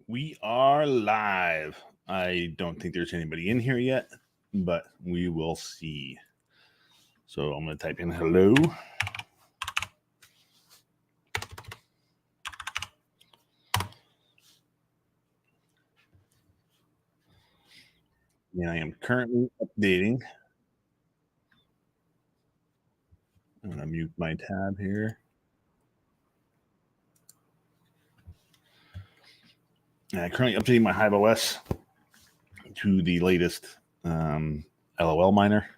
We are live. I don't think there's anybody in here yet, but we will see. So I'm going to type in hello. And I am currently updating. I'm going to mute my tab here. And I'm currently updating my Hive OS to the latest LOL miner.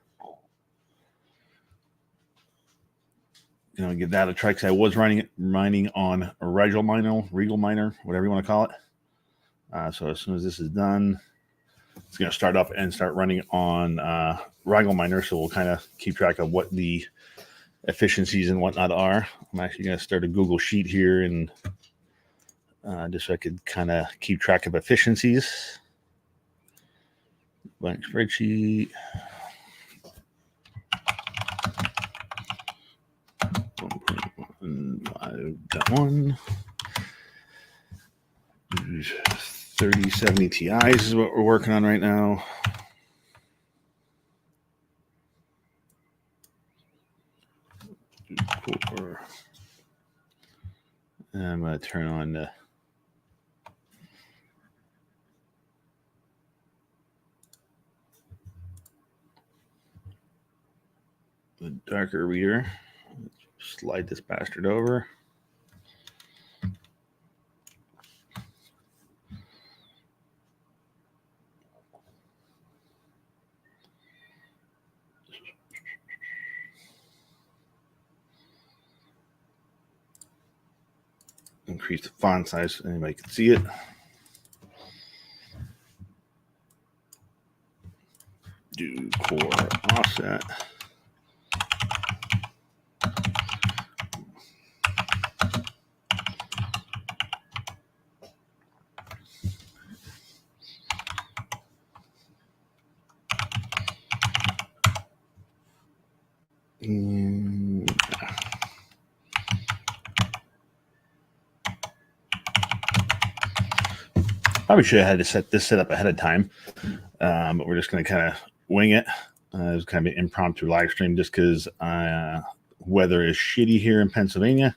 Get that a try because I was mining on a Regal miner, whatever you want to call it. So as soon as this is done, it's going to start up and start running on Regal miner. So we'll kind of keep track of what the efficiencies and whatnot are. I'm actually going to start a Google Sheet here and just so I could kind of keep track of efficiencies. Blank spreadsheet. 1.15.1. 3070 Ti's is what we're working on right now. I'm going to turn on the darker reader. Slide this bastard over. Increase the font size so anybody can see it. Do core offset. Probably should have had to set this up ahead of time, but we're just going to kind of wing it. It was kind of an impromptu live stream just because weather is shitty here in Pennsylvania.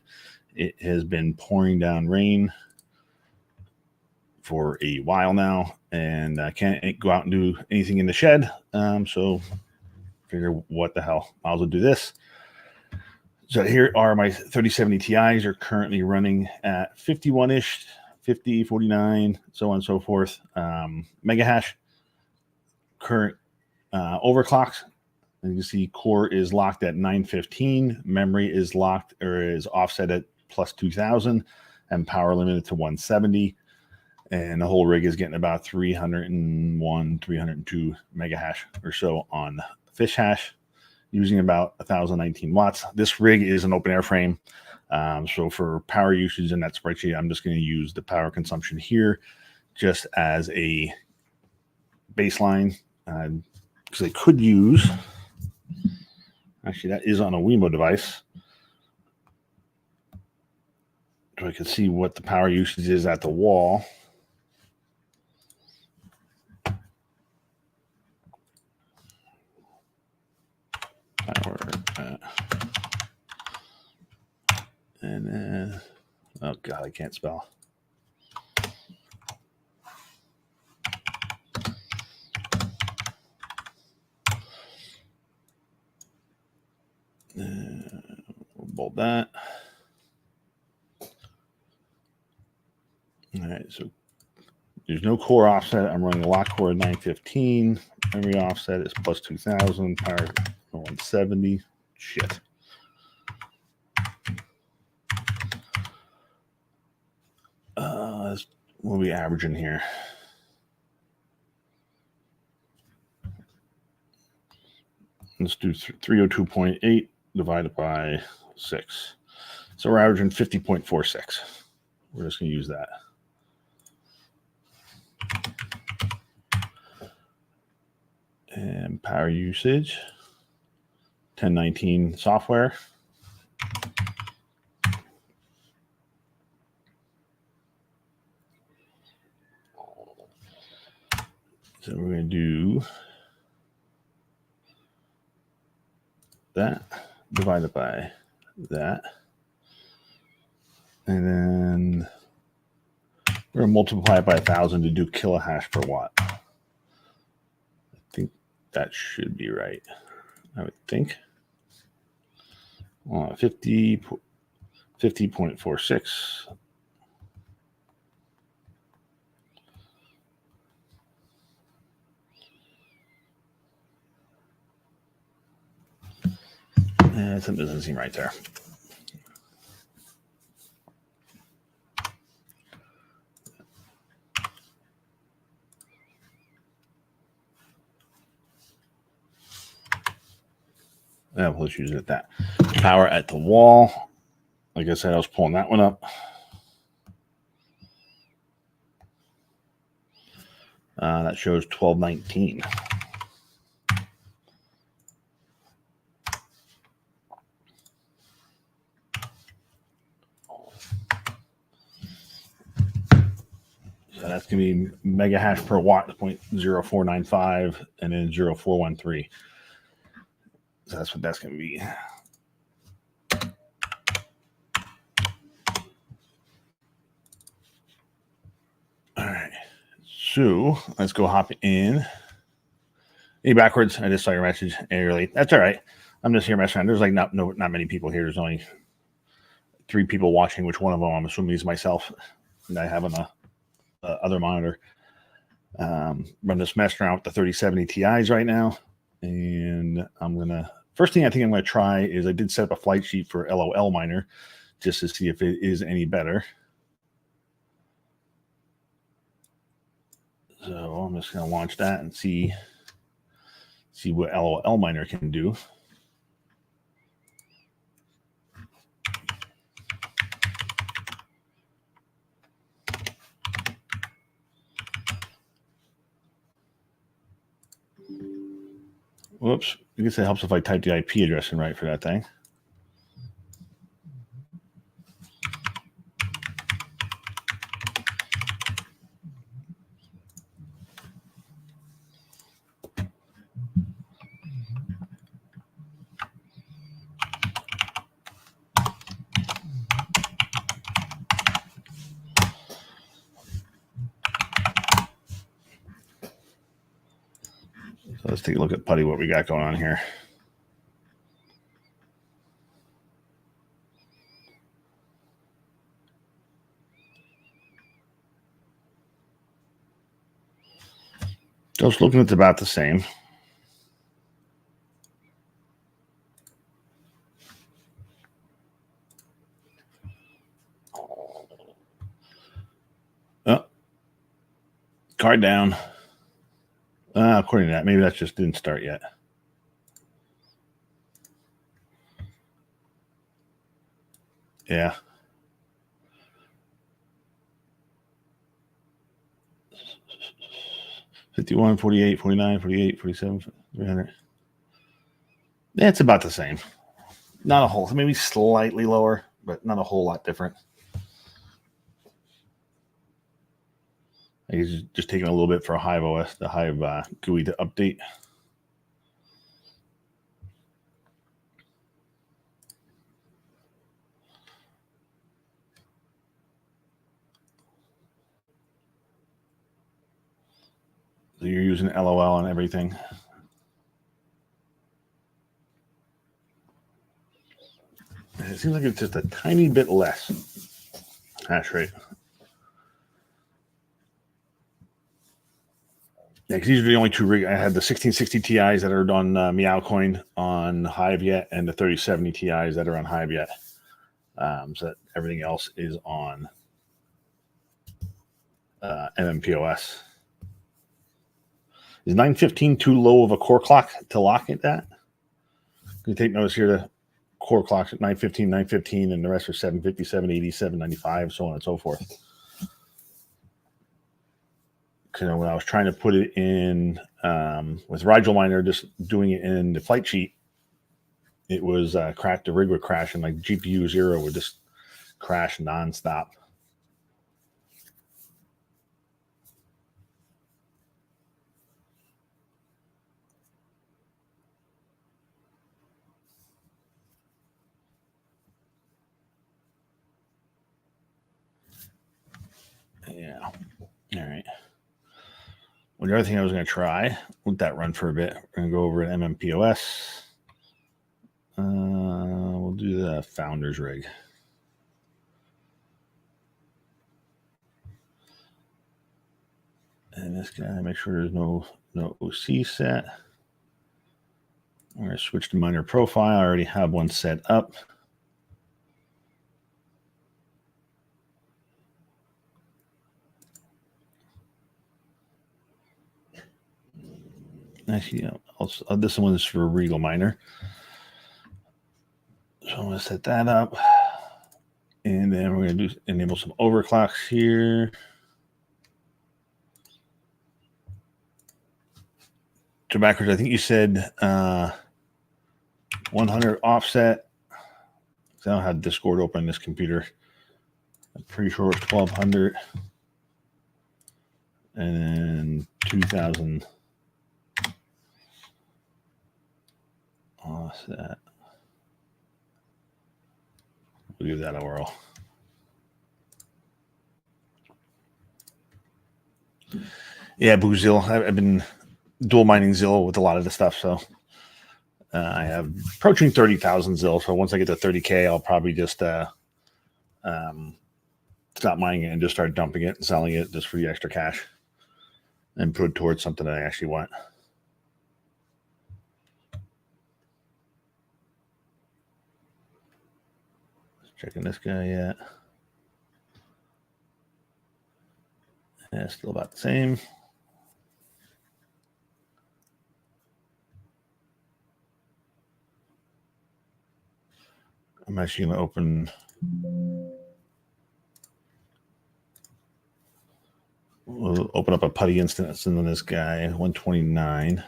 It has been pouring down rain for a while now, and I can't go out and do anything in the shed. So figure what the hell, I'll also do this. So here are my 3070 Ti's are currently running at 51-ish, 50, 49, so on and so forth. Mega hash, current overclocks. And you can see core is locked at 915. Memory is locked or is offset at plus 2000 and power limited to 170. And the whole rig is getting about 301, 302 mega hash or so on FishHash, using about 1019 watts. This rig is an open air frame. So for power usage in that spreadsheet, I'm just going to use the power consumption here just as a baseline. Because I could use, actually that is on a Wemo device. So I can see what the power usage is at the wall. And then, oh God, I can't spell. We'll bold that. All right, so there's no core offset. I'm running a lock core at 915. Memory offset is plus 2000. Power 170. Shit. What are we averaging here? Let's do 302.8 divided by 6. So we're averaging 50.46. We're just going to use that. And power usage, 1019 software. So we're going to do that divided by that. And then we're going to multiply it by 1,000 to do kilohash per watt. I think that should be right. I would think. 50.46. Something doesn't seem right there. Yeah, let's use it at that. Power at the wall. Like I said, I was pulling that one up. That shows 1219. So that's going to be mega hash per watt, 0.0495, and then 0.413. So that's what that's going to be. All right. So let's go hop in. Hey, backwards. I just saw your message early. That's all right. I'm just here messing around. There's like not many people here. There's only 3 people watching, which one of them I'm assuming is myself, and I have on the other monitor. I'm just messing around with the 3070 Ti's right now, and first thing I think I'm gonna try is I did set up a flight sheet for LOL miner just to see if it is any better. So I'm just gonna launch that and see what LOL miner can do. Whoops. I guess it helps if I type the IP address in right for that thing. So let's take a look at Putty, what we got going on here. Just looking at about the same. Oh, card down. According to that, maybe that just didn't start yet. Yeah. $51, $48, $49, $48, $47, $300. Yeah, it's about the same. Not a whole, maybe slightly lower, but not a whole lot different. I guess just taking a little bit for a Hive OS, the Hive GUI to update. So you're using LOL on everything. It seems like it's just a tiny bit less hash rate. Yeah, because these are the only 2 I had the 1660 Ti's that are on Meowcoin on Hive yet, and the 3070 Ti's that are on Hive yet. So that everything else is on MMPOS. Is 915 too low of a core clock to lock at that? You take notice here, the core clock's at 915, and the rest are 750, 780, 795, so on and so forth. Because when I was trying to put it in with Rigel Miner, just doing it in the flight sheet, it was cracked. The rig would crash, and like GPU 0 would just crash nonstop. Yeah. All right. Well, the other thing I was going to try, let that run for a bit. We're going to go over at MMPOS. We'll do the founders rig. And this guy, make sure there's no OC set. I'm going to switch to miner profile. I already have one set up. Actually, yeah, this one is for Regal Miner. So I'm going to set that up. And then we're going to enable some overclocks here. So backwards, I think you said 100 offset. I don't have Discord open on this computer. I'm pretty sure it's 1200. And then 2000 offset. We'll give that a whirl. Yeah, Boozil. I've been dual mining Zil with a lot of the stuff, so I have approaching 30,000 Zil. So once I get to 30K, I'll probably just stop mining it and just start dumping it and selling it just for the extra cash and put it towards something that I actually want. Checking this guy yet. Yeah, still about the same. I'm actually going to we'll open up a putty instance and then this guy, 129.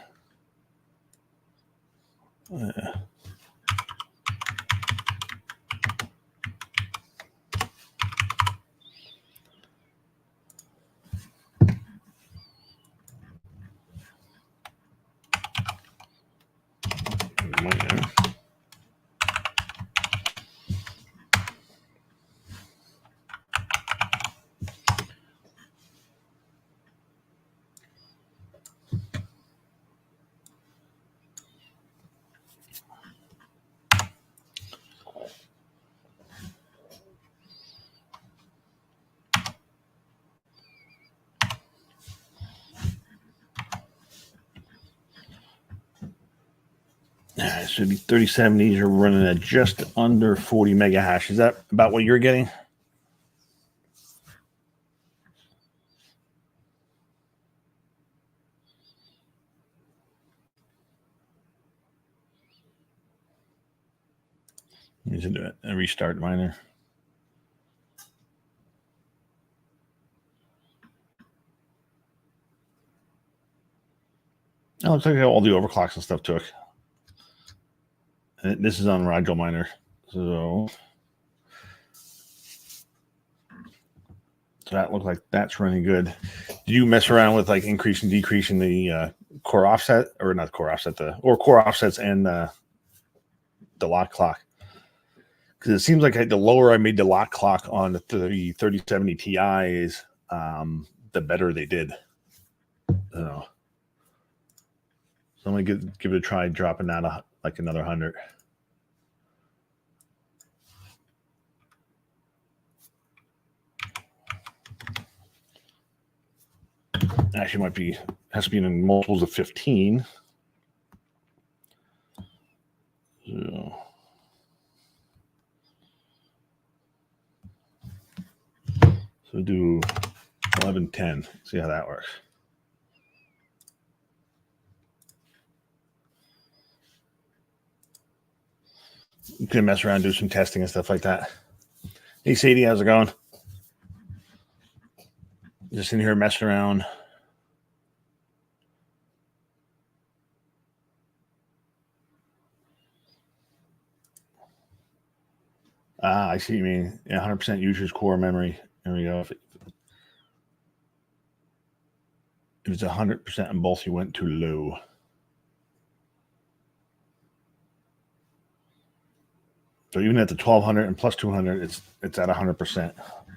It should be 3070s. You're running at just under 40 mega hash. Is that about what you're getting? Is it a restart miner? Oh, looks like all the overclocks and stuff took. And this is on Rigel Miner. So that looked like that's running good. Did you mess around with like increasing, decreasing the core offset, or not core offset, or core offsets and the lot clock? Because it seems like the lower I made the lot clock on the 3070 Ti's, the better they did. So I'm gonna give it a try, dropping that like another 100. Actually, has to be in multiples of 15. So do 1110. See how that works. You can mess around, do some testing and stuff like that. Hey, Sadie, how's it going? Just in here messing around. I see what you mean. Yeah, 100% user's core memory. There we go. If it's 100% and both, you went too low. So even at the 1200 and plus 200, it's at 100%.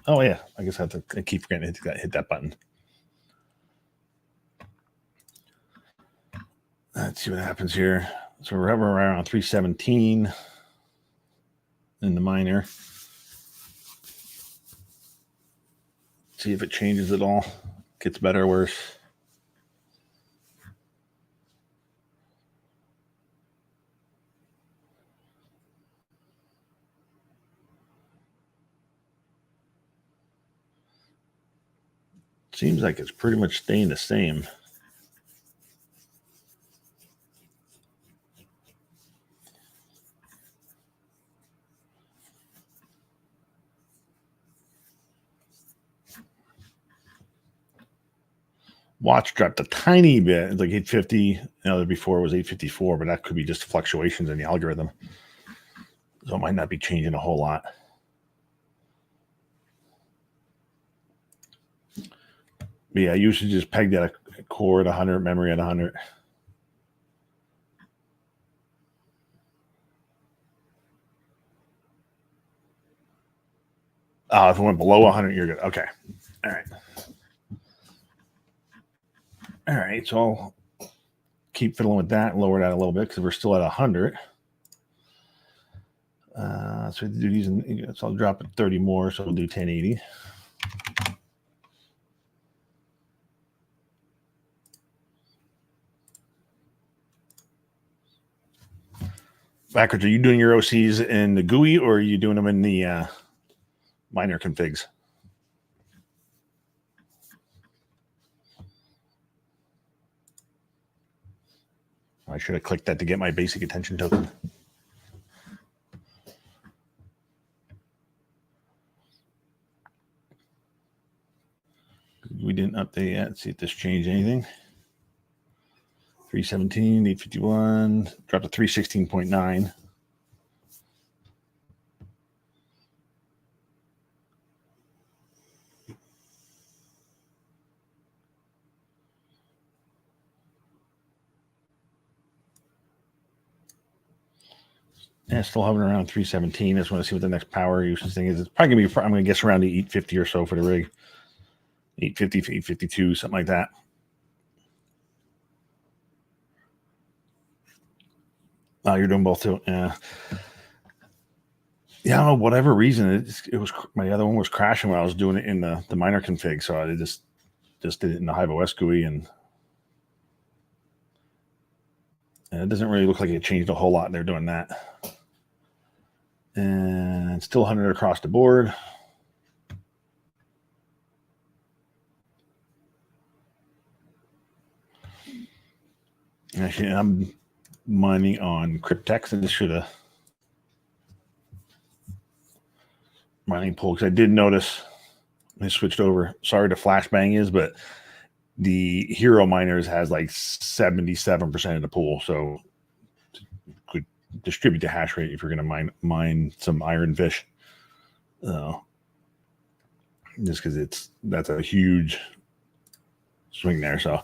Oh yeah, I guess I have to keep forgetting to hit that button. Let's see what happens here. So we're around 317 in the miner. See if it changes at all. Gets better or worse. Seems like it's pretty much staying the same. Watch dropped a tiny bit. It's like 850. You know, before it was 854, but that could be just fluctuations in the algorithm. So it might not be changing a whole lot. But yeah, I usually just peg that a core at 100, memory at 100. If it went below 100, you're good. Okay. All right. All right. So I'll keep fiddling with that and lower that a little bit because we're still at 100. So do these, so I'll drop it 30 more. So we'll do 1080. Backwards, are you doing your OCs in the GUI or are you doing them in the miner configs? I should have clicked that to get my basic attention token. We didn't update yet. Let's see if this changed anything. 317, 851, dropped to 316.9. Yeah, still hovering around 317. I just want to see what the next power usage thing is. It's probably going to be, I'm going to guess around the 850 or so for the rig. 850, 852, something like that. Oh, you're doing both too. Yeah. Yeah, I don't know, whatever reason, it was my other one was crashing when I was doing it in the miner config. So I just did it in the HiveOS GUI and it doesn't really look like it changed a whole lot. They're doing that. And still 100 across the board. Actually, I'm mining on Cryptex, and this should have mining pool because I did notice I switched over. Sorry to flashbang is, but the hero miners has like 77% of the pool, so could distribute the hash rate if you're going to mine some IronFish. Just because that's a huge swing there. So,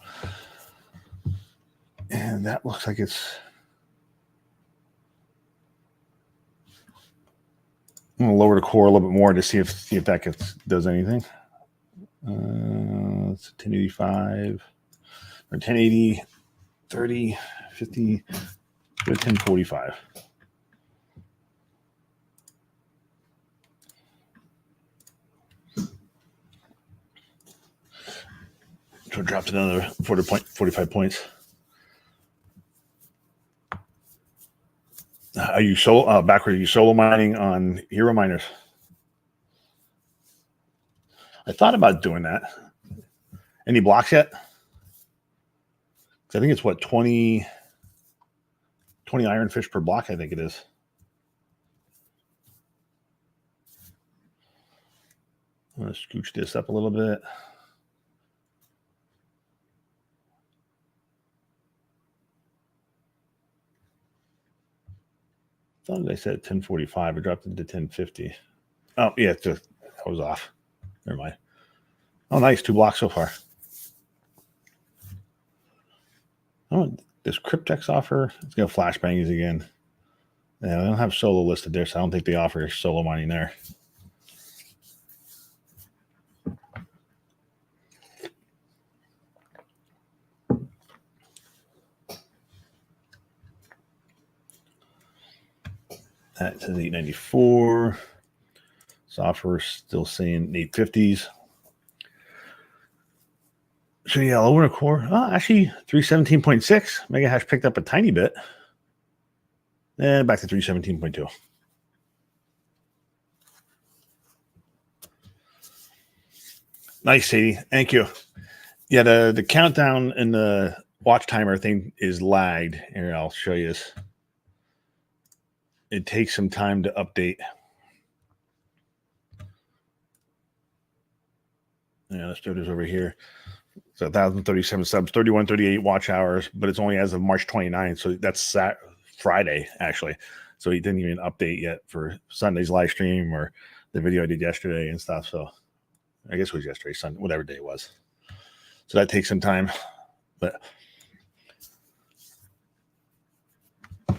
and that looks like it's. I'm gonna lower the core a little bit more to see if that does anything. It's 1085 or 1080, 30, 50, 1045. So it dropped another 45 points. Are you backward? Are you solo mining on hero miners? I thought about doing that. Any blocks yet? I think it's what 20 IronFish per block. I think it is. I'm gonna scooch this up a little bit. I thought I said 1045. I dropped it to 1050. Oh yeah, I was off. Never mind. Oh, nice. 2 blocks so far. Oh, this Cryptex offer. It's going to flashbang these again. Yeah, I don't have solo listed there, so I don't think they offer solo mining there. That says 894. Software still saying 850s. So yeah, lower core. Oh, actually 317.6. Mega hash picked up a tiny bit. And back to 317.2. Nice, Sadie. Thank you. Yeah, the countdown and the watch timer thing is lagged. Here, I'll show you this. It takes some time to update. Yeah, let's do this over here. So 1,037 subs, 3138 watch hours, but it's only as of March 29th. So that's Friday, actually. So he didn't even update yet for Sunday's live stream or the video I did yesterday and stuff. So I guess it was yesterday, Sunday, whatever day it was. So that takes some time, but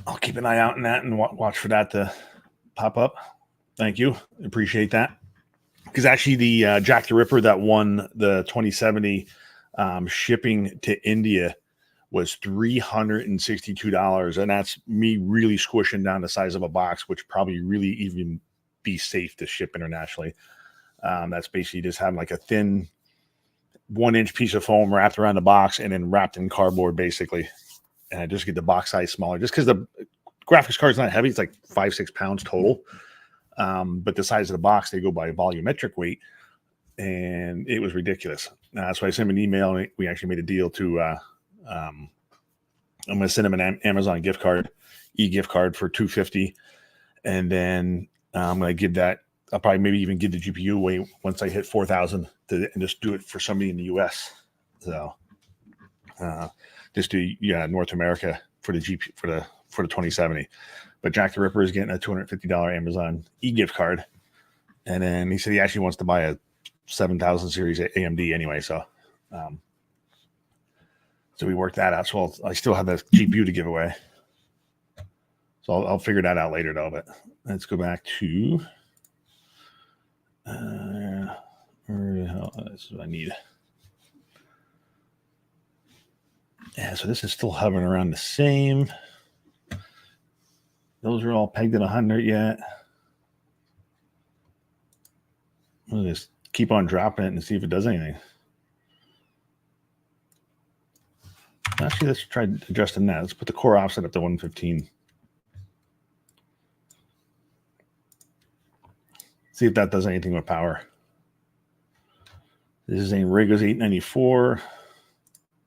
I'll keep an eye out on that and watch for that to pop up. Thank you. Appreciate that. Because actually the Jack the Ripper that won the 2070 shipping to India was $362. And that's me really squishing down the size of a box, which probably really even be safe to ship internationally. That's basically just having like a thin 1-inch piece of foam wrapped around the box and then wrapped in cardboard basically. And I just get the box size smaller just because the graphics card is not heavy. It's like 5-6 pounds total. But the size of the box, they go by volumetric weight, and it was ridiculous. So I sent him an email, and we actually made a deal to, I'm going to send him an Amazon gift card, e-gift card for $250. And then I'm going to give that, I'll probably maybe even give the GPU away once I hit 4,000 and just do it for somebody in the US. So, just do North America for the GP for the 2070. But Jack the Ripper is getting a $250 Amazon e-gift card, and then he said he actually wants to buy a 7000 series AMD anyway. So, so we worked that out. So I still have the GPU to give away. So I'll figure that out later though. But let's go back to where the hell this is what I need. Yeah, so this is still hovering around the same. Those are all pegged at 100 yet. We'll just keep on dropping it and see if it does anything. Actually, let's try adjusting that. Let's put the core offset up to 115. See if that does anything with power. This is a Rigo's 894.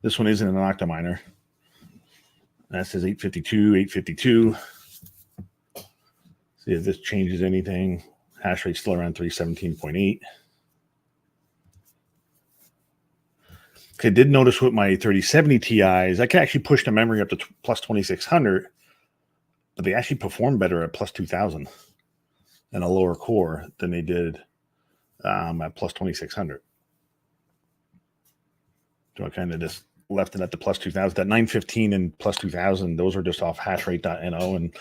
This one isn't an Octominer. That says 852, 852. See if this changes anything. Hash rate still around 317.8. Okay, I did notice with my 3070 Ti's, I can actually push the memory up to plus 2600, but they actually perform better at plus 2000 and a lower core than they did at plus 2600. So I kind of just left it at the plus 2000. That 915 and plus 2000, those are just off hashrate.no. And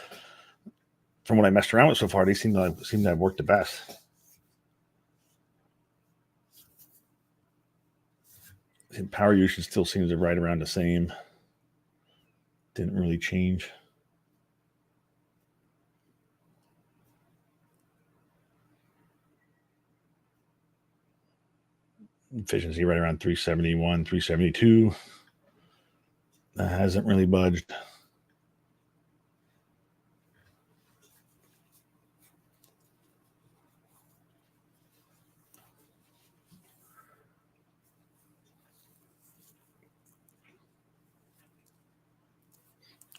from what I messed around with so far, they seem to have worked the best. And power usage still seems to right around the same. Didn't really change. Efficiency right around 371, 372. That hasn't really budged.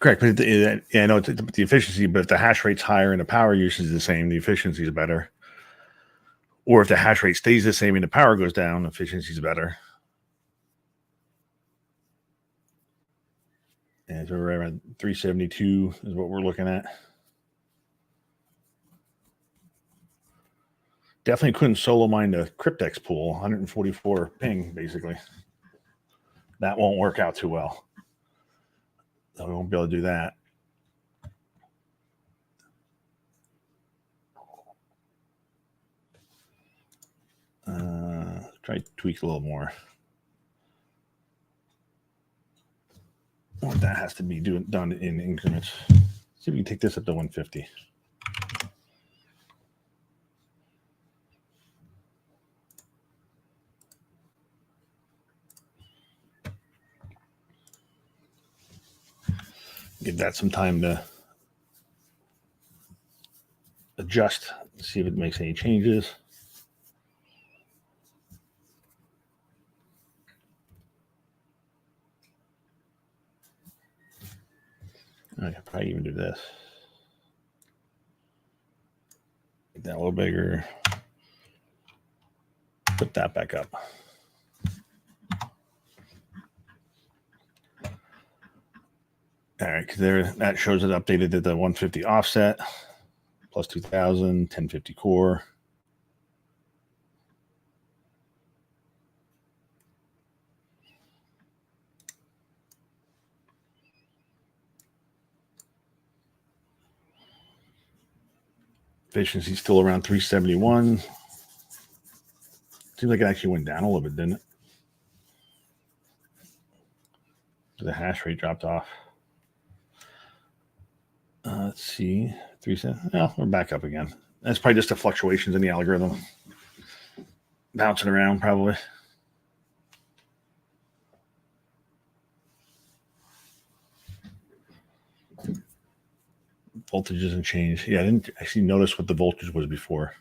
Correct. But I know it's the efficiency, but if the hash rate's higher and the power usage is the same, the efficiency is better. Or if the hash rate stays the same and the power goes down, efficiency is better. And so we're around 372 is what we're looking at. Definitely couldn't solo mine the Cryptex pool, 144 ping, basically. That won't work out too well. So we won't be able to do that. Try to tweak a little more. What that has to be done in increments. See if we can take this up to 150. Give that some time to adjust, see if it makes any changes. I could probably even do this. Make that a little bigger. Put that back up. All right, because there that shows it updated to the 150 offset, plus 2000, 1050 core. Efficiency still around 371. Seems like it actually went down a little bit, didn't it? The hash rate dropped off. Let's see. 370. Oh, we're back up again. That's probably just the fluctuations in the algorithm. Bouncing around, probably. Voltage doesn't change. Yeah, I didn't actually notice what the voltage was before.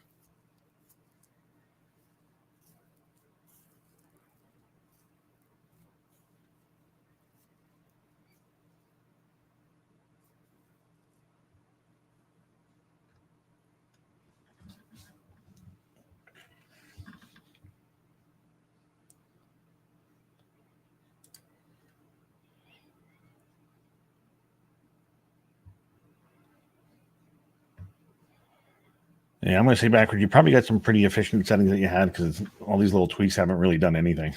Yeah, I'm going to say backward. You probably got some pretty efficient settings that you had because all these little tweaks haven't really done anything.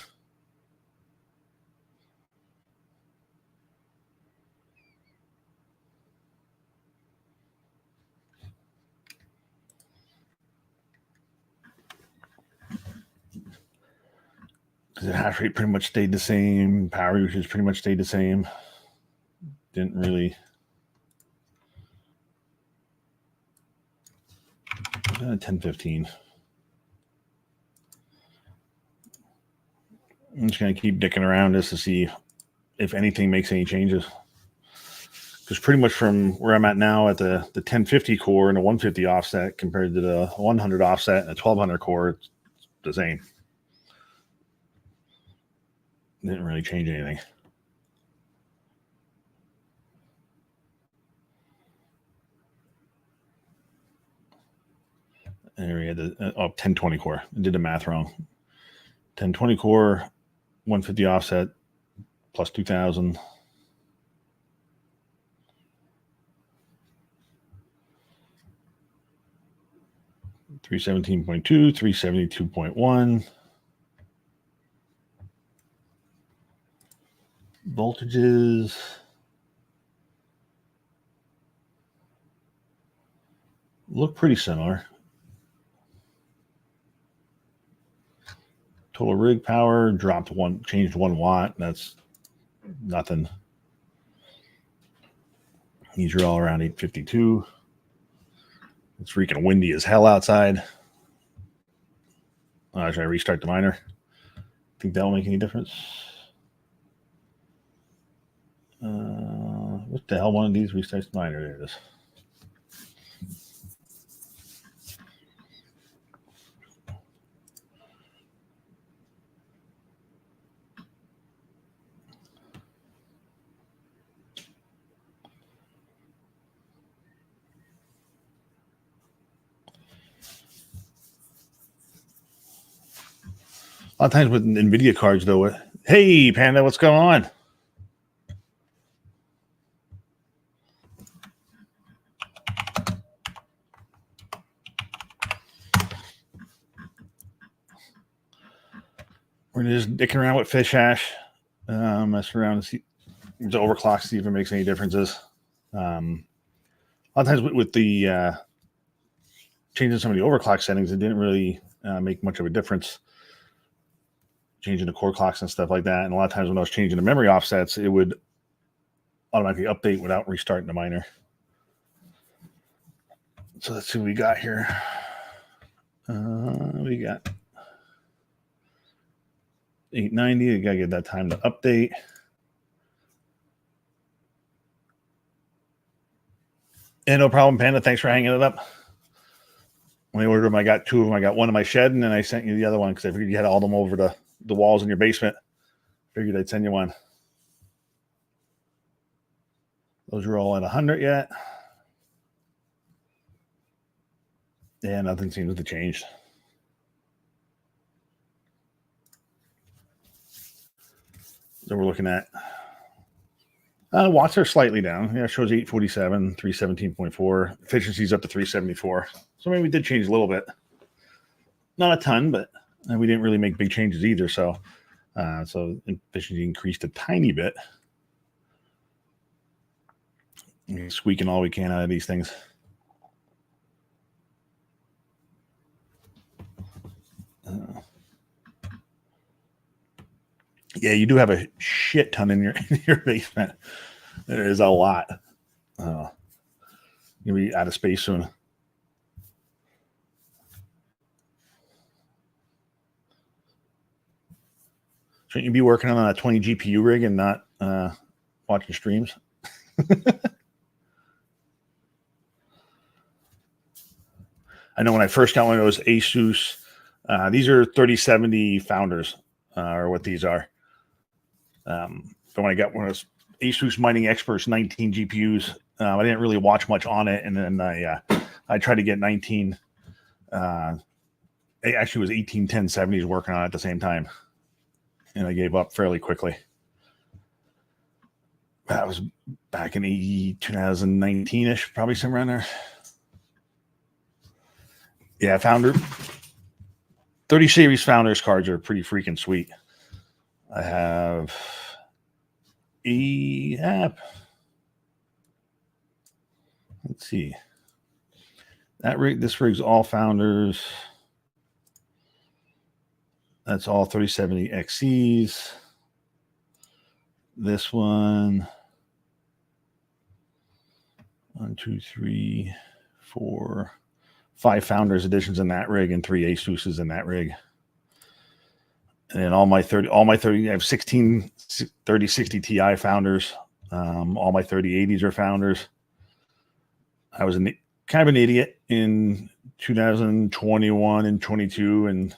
Because the hash rate pretty much stayed the same. Power usage pretty much stayed the same. Didn't really. 1015. I'm just going to keep dicking around just to see if anything makes any changes. Because pretty much from where I'm at now at the 1050 core and the 150 offset compared to the 100 offset and the 1200 core, it's the same. Didn't really change anything. There we had the 1020 core. I did the math wrong. 1020 core, 150 offset, plus 2000. $317.2, 372.1. Voltages. Look pretty similar. Total rig power dropped one, changed 1 watt. That's nothing. These are all around 852. It's freaking windy as hell outside. Should I restart the miner? Think that'll make any difference? What the hell? One of these restarts the miner. There it is. A lot of times with NVIDIA cards, though. Hey, Panda, what's going on? We're just dicking around with FishHash, messing around and see the overclock, see if it makes any differences. A lot of times with the changing some of the overclock settings, it didn't really make much of a difference. Changing the core clocks and stuff like that. And a lot of times when I was changing the memory offsets, it would automatically update without restarting the miner. So let's see what we got here. We got 890. I gotta get that time to update. And no problem, Panda. Thanks for hanging it up. When I ordered them, I got 2 of them. I got one in my shed, and then I sent you the other one because I figured you had all them over the walls in your basement. Figured I'd send you one. Those are all at 100 yet. Yeah, nothing seems to change. So we're looking at watts are slightly down. Yeah, it shows 847, 317.4. Efficiency's up to 374. So maybe we did change a little bit. Not a ton, but we didn't really make big changes either. So efficiency increased a tiny bit. Squeaking all we can out of these things. Yeah, you do have a shit ton in your basement. There is a lot. You'll be out of space soon. Shouldn't you be working on a 20 GPU rig and not watching streams? I know when I first got one of those Asus, these are 3070 Founders, are what these are. But when I got one of those Asus Mining Experts 19 GPUs, I didn't really watch much on it, and then I tried to get 19. It actually was 18 1070s working on it at the same time, and I gave up fairly quickly. That was back in 2019-ish, probably somewhere in there. Yeah, Founder 30 series Founders cards are pretty freaking sweet. I have let's see. This rig's all Founders. That's all 3070 XCs. This one, 1, 2, 3, 4, 5 Founders editions in that rig and 3 Asuses in that rig. And all my 30, I have 16 3060 Ti Founders. All my 3080s are Founders. I was kind of an idiot in 2021 and 22 and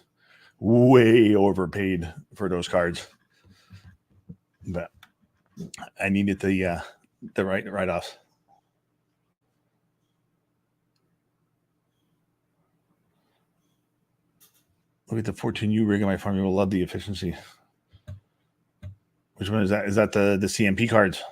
way overpaid for those cards. But I needed the write-offs. Look at the 14U rig in my farm. You'll love the efficiency. Which one is that? Is that the CMP cards?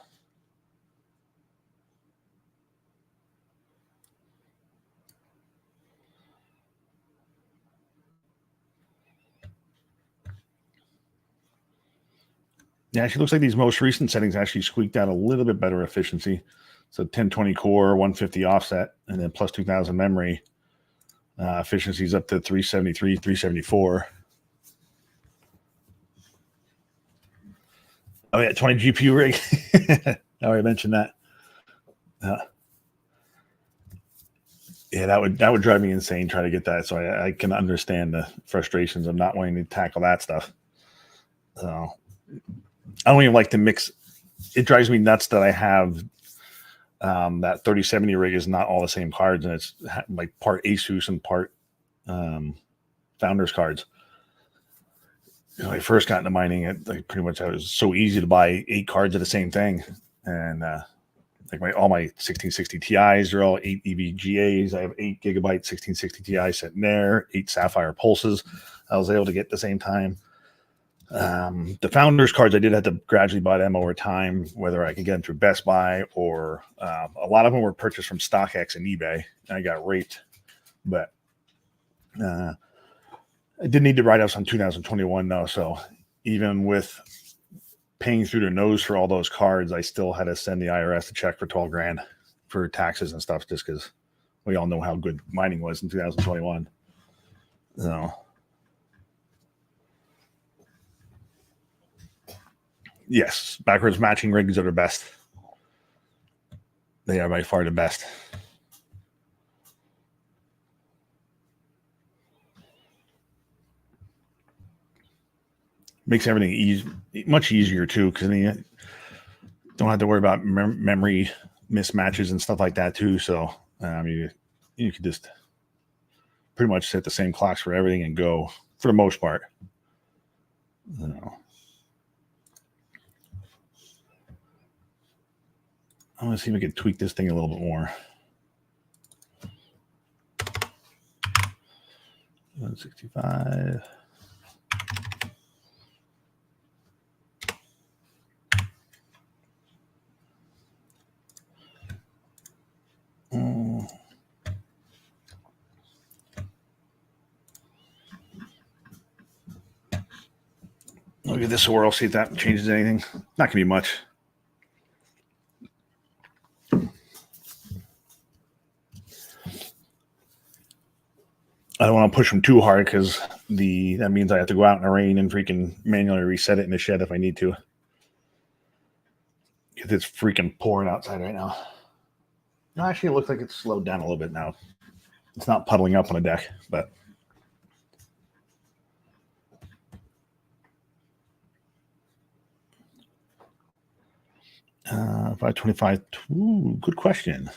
Yeah, actually looks like these most recent settings actually squeaked out a little bit better efficiency. So 1020 core, 150 offset, and then plus 2000 memory. Efficiency is up to 373, 374. Oh yeah, 20 GPU rig. I already mentioned that. Yeah, that would drive me insane trying to get that. So I can understand the frustrations of not wanting to tackle that stuff. So I don't even like to mix. It drives me nuts that I have that 3070 rig is not all the same cards, and it's like part Asus and part Founders cards. When I first got into mining, it was so easy to buy 8 cards of the same thing, and all my 1660 Ti's are all 8 EVGAs. I have 8 gigabyte 1660 Ti sitting there, 8 Sapphire Pulses. I was able to get at the same time. The Founders cards, I did have to gradually buy them over time, whether I could get them through Best Buy or a lot of them were purchased from StockX and eBay, and I got raped. But I did need to write offs on 2021 though, so even with paying through their nose for all those cards, I still had to send the IRS a check for $12,000 for taxes and stuff, just because we all know how good mining was in 2021. So. Yes, backwards matching rigs are the best. They are by far the best. Makes everything much easier too, because then you don't have to worry about memory mismatches and stuff like that too. So you could just pretty much set the same clocks for everything and go for the most part. You know. I'm gonna see if we can tweak this thing a little bit more. 165. Look at this swirl, see if that changes anything. Not gonna be much. I don't want to push them too hard because that means I have to go out in the rain and freaking manually reset it in the shed if I need to. Because it's freaking pouring outside right now. No, actually, it looks like it's slowed down a little bit now. It's not puddling up on the deck, but. Uh, 525. Ooh, good question.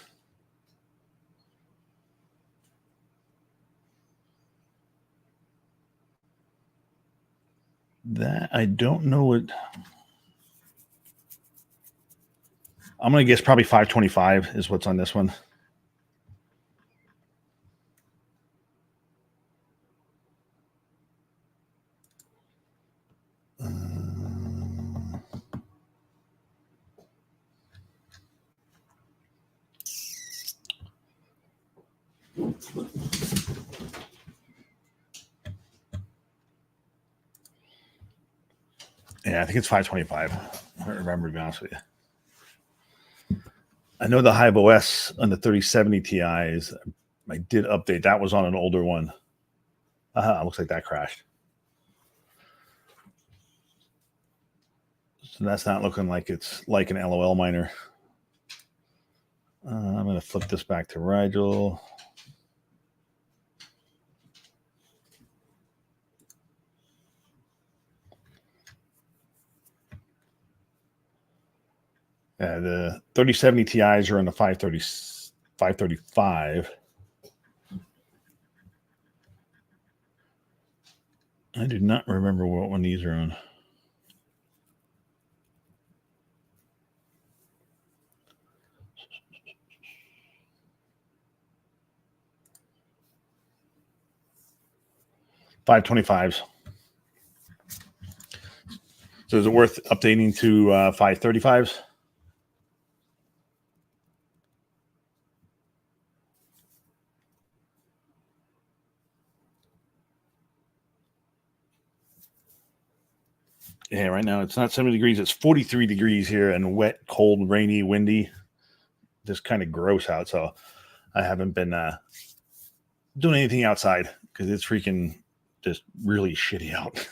That I don't know what. I'm going to guess probably 525 is what's on this one. Yeah, I think it's 525. I don't remember, to be honest with you. I know the Hive OS on the 3070 Ti's, I did update. That was on an older one. Looks like that crashed. So that's not looking like it's like an LOL miner. I'm going to flip this back to Rigel. The 3070 Ti's are in the 535. I do not remember what one these are on. $525s. So is it worth updating to 535s? Yeah, right now it's not 70 degrees. It's 43 degrees here and wet, cold, rainy, windy. Just kind of gross out. So I haven't been doing anything outside because it's freaking just really shitty out.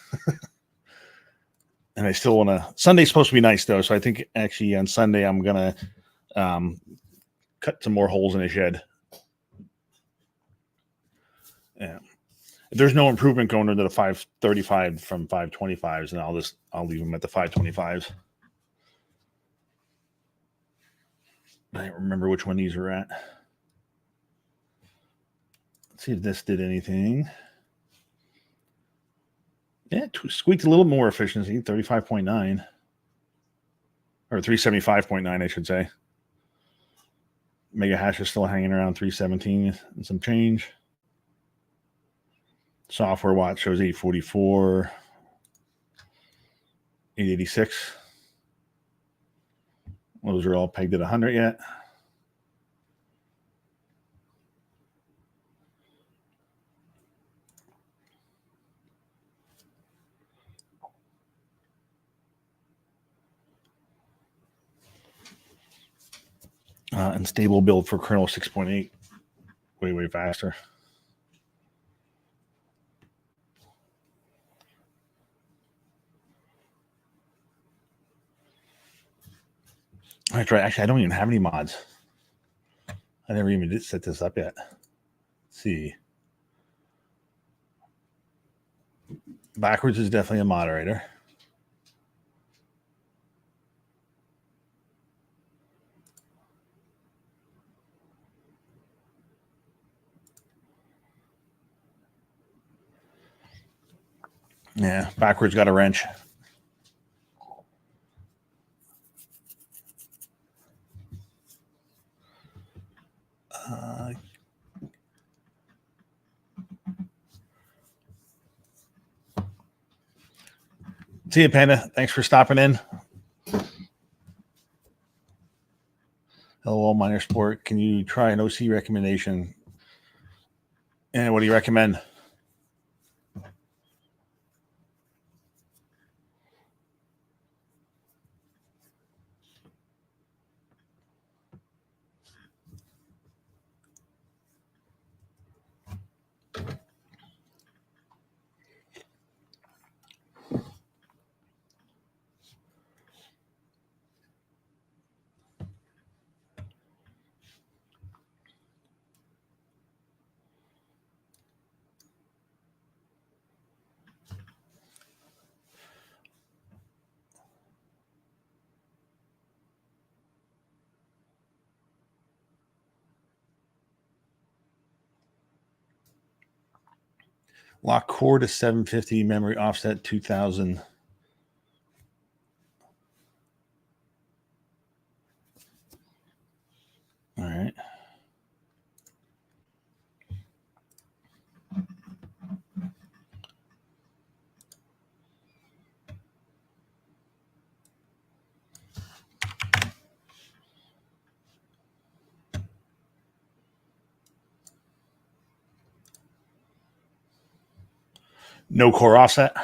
And I still want to. Sunday's supposed to be nice though. So I think actually on Sunday I'm going to cut some more holes in the shed. Yeah. If there's no improvement going into the 535 from 525s, and I'll leave them at the 525s. I don't remember which one these were at. Let's see if this did anything. Yeah, squeaked a little more efficiency, 35.9. Or 375.9, I should say. Mega hash is still hanging around 317 and some change. Software watt shows 844, 886. Those are all pegged at 100 yet. Unstable build for kernel 6.8. Way faster. That's right. Actually, I don't even have any mods. I never even did set this up yet. Let's see. Backwards is definitely a moderator. Yeah, backwards got a wrench. See you, Panda. Thanks for stopping in. Hello, Miner Sport. Can you try an OC recommendation? And what do you recommend? Lock core to 750, memory offset 2000. All right. No core offset.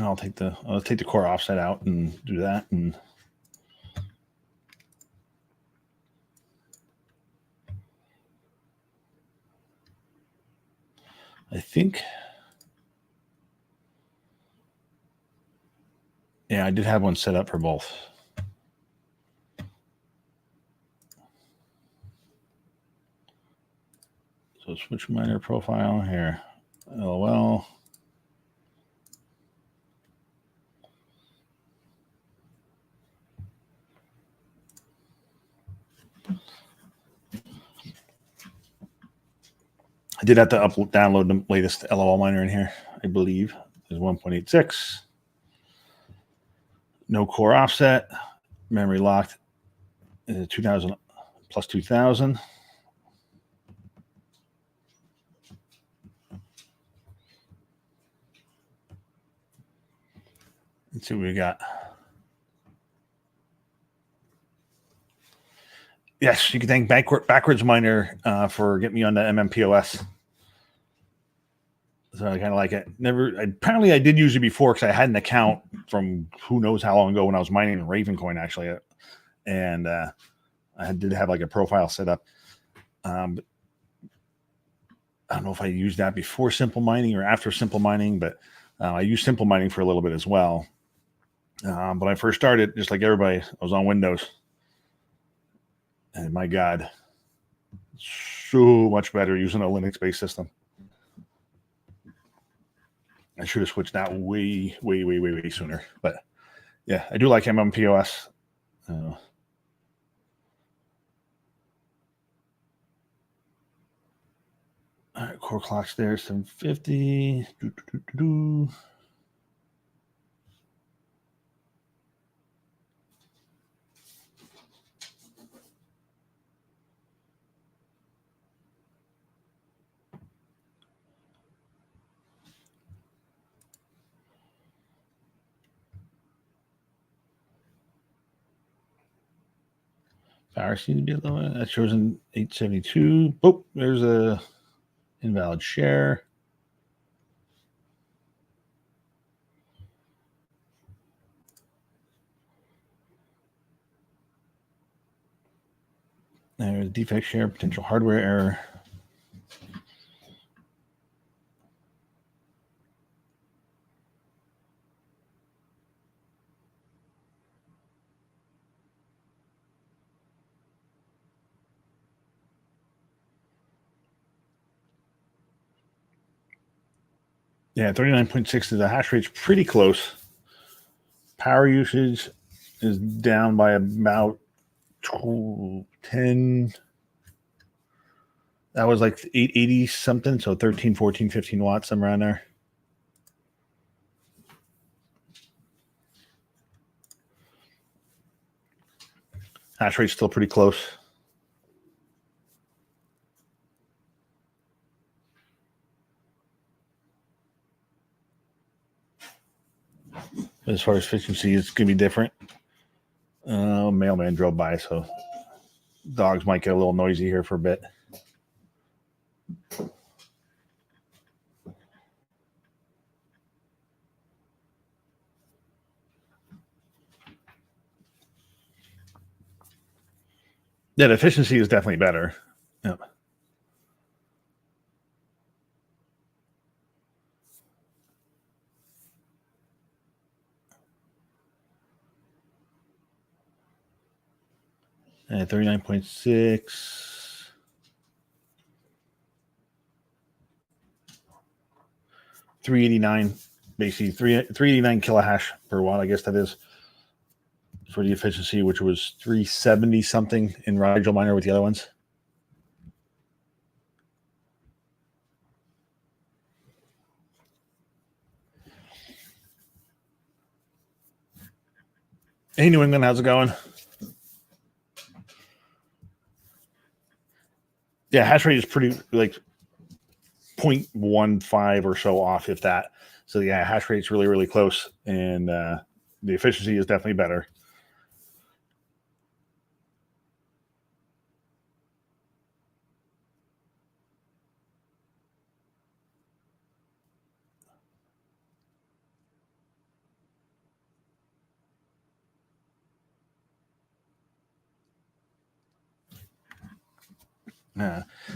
I'll take the core offset out and do that. And I think, yeah, I did have one set up for both. So switch miner profile here. LOL. I did have to download the latest LOL miner in here, I believe. There's 1.86. No core offset. Memory locked. 2000 plus 2000. Let's see what we got. Yes, you can thank Backwards Miner for getting me on the MMPOS. So I kind of like it. Apparently, I did use it before because I had an account from who knows how long ago when I was mining Ravencoin, actually. And I did have like a profile set up. But I don't know if I used that before simple mining or after simple mining, but I used simple mining for a little bit as well. But I first started, just like everybody, I was on Windows. And my God, so much better using a Linux-based system. I should have switched that way sooner. But yeah, I do like MMPOS. All right, core clocks there, 750. Power seems to be a little. That shows in 872. Oh, there's a invalid share. There's defect share, potential hardware error. Yeah, 39.6 to the hash rate's pretty close. Power usage is down by about 10. That was like 880 something, so 13, 14, 15 watts, somewhere around there. Hash rate's still pretty close. As far as efficiency, it's going to be different. Mailman drove by, so dogs might get a little noisy here for a bit. Yeah, the efficiency is definitely better. Yep. And 39.6. 389, basically 389 kilohash per watt, I guess that is, for the efficiency, which was 370 something in Rigel Miner with the other ones. Hey, New England, how's it going? Yeah, hash rate is pretty like 0.15 or so off, if that. So yeah, hash rate's really, really close, and the efficiency is definitely better.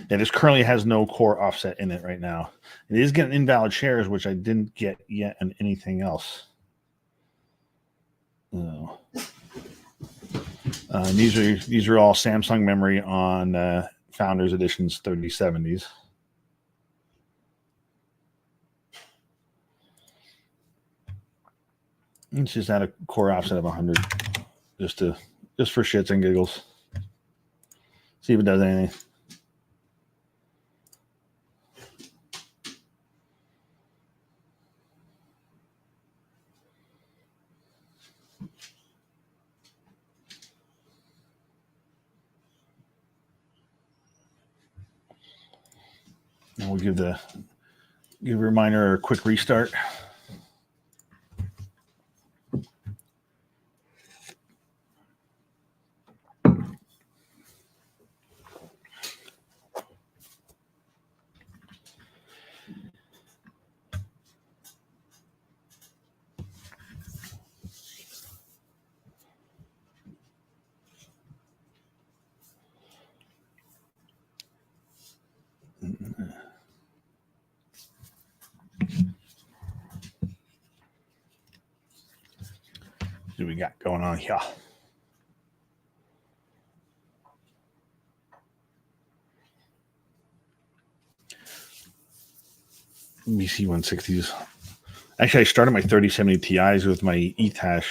It is currently has no core offset in it right now. It is getting invalid shares, which I didn't get yet on anything else. Oh. These are all Samsung memory on Founders Editions 3070s. Let's just add a core offset of 100, just for shits and giggles. See if it does anything. And we'll give a reminder a quick restart. What we got going on here? BC 160s. Actually, I started my 3070 Ti's with my FishHash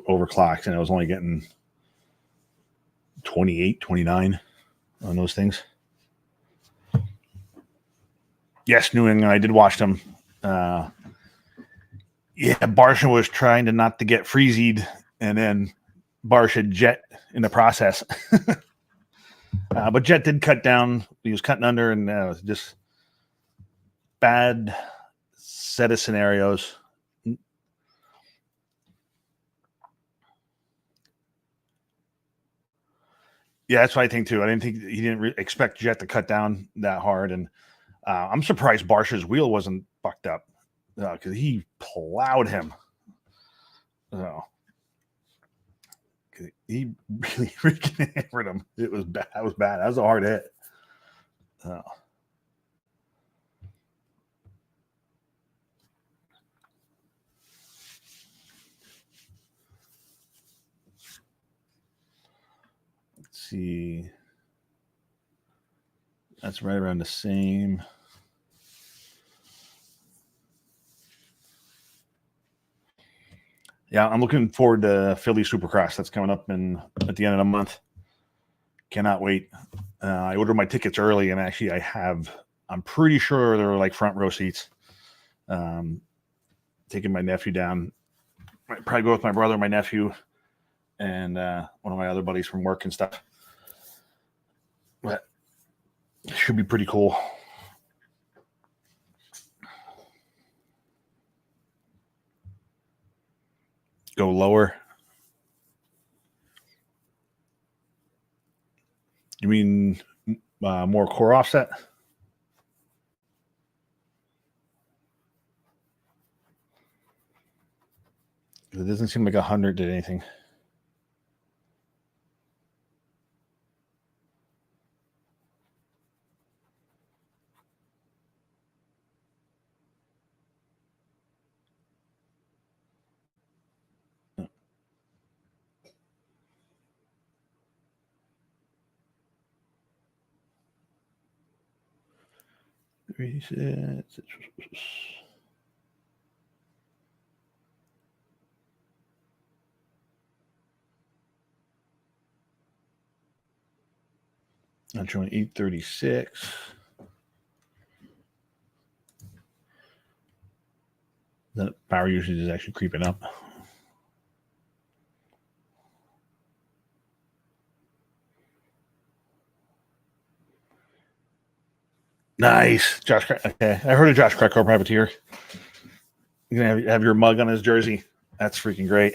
overclocked, and I was only getting 28, 29 on those things. Yes, New England. I did watch them. Yeah, Barsha was trying to not to get freezied, and then Barsha Jet in the process. But Jet did cut down. He was cutting under, and it was just bad set of scenarios. Yeah, that's what I think too. I didn't think he didn't expect Jet to cut down that hard, and I'm surprised Barsha's wheel wasn't fucked up because he plowed him. He really freaking hammered him. It was bad. That was bad. That was a hard hit. Let's see. That's right around the same. Yeah, I'm looking forward to Philly Supercross. That's coming up at the end of the month. Cannot wait. I ordered my tickets early, and actually I'm pretty sure they're like front row seats. Taking my nephew down. I'd probably go with my brother, my nephew, and one of my other buddies from work and stuff. But it should be pretty cool. Go lower. You mean more core offset? It doesn't seem like 100 did anything. Reset. I'm showing 836. The power usage is actually creeping up. Nice. Josh. Okay. I heard of Josh Kretko, privateer. You're going to have your mug on his jersey. That's freaking great.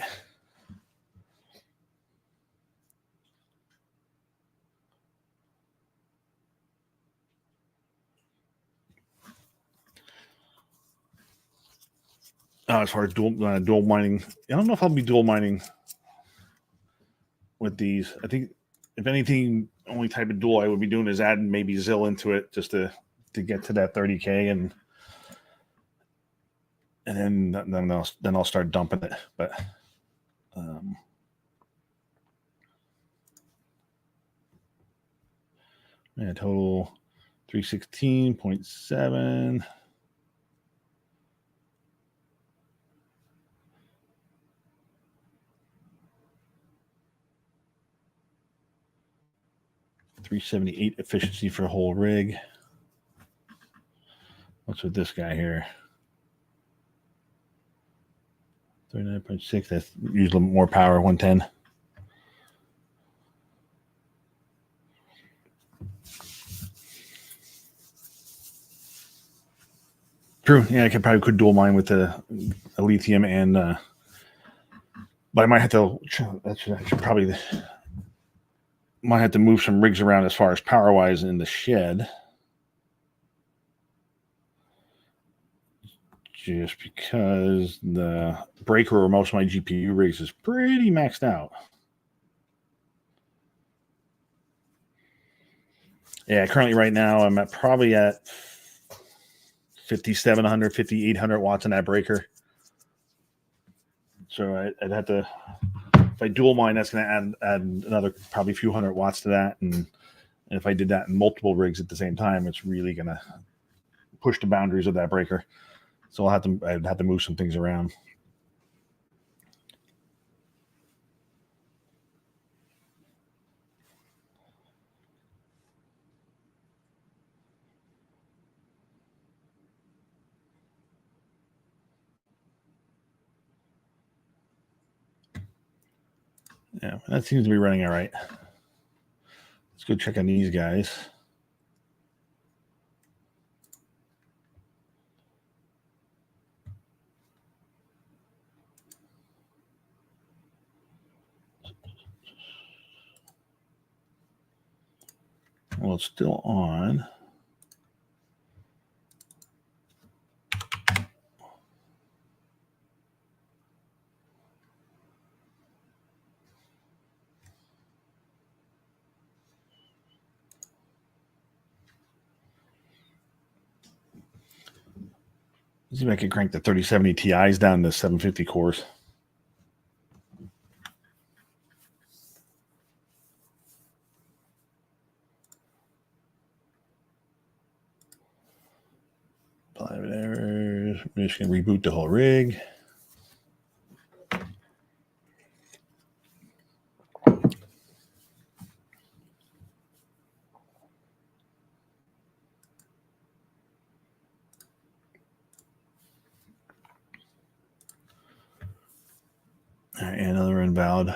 As far as dual mining, I don't know if I'll be dual mining with these. I think, if anything, only type of dual I would be doing is adding maybe Zill into it just to get to that 30K, and then I'll start dumping it. But yeah, total 316.7. $378 efficiency for a whole rig. What's with this guy here? 39.6. That's usually more power. 110. True. Yeah, I could dual mine with a lithium and, but I might have to. I should probably might have to move some rigs around as far as power wise in the shed, just because the breaker or most of my GPU rigs is pretty maxed out. Yeah, currently right now I'm probably at 5,700, 5,800 watts in that breaker. So I'd have to, if I dual mine, that's going to add another probably a few hundred watts to that. And if I did that in multiple rigs at the same time, it's really going to push the boundaries of that breaker. So I'd have to move some things around. Yeah, that seems to be running all right. Let's go check on these guys. Well, it's still on. Let's see if I can crank the 3070 Ti's down to 750 cores. Private errors. We're just going to reboot the whole rig. right, another invalid.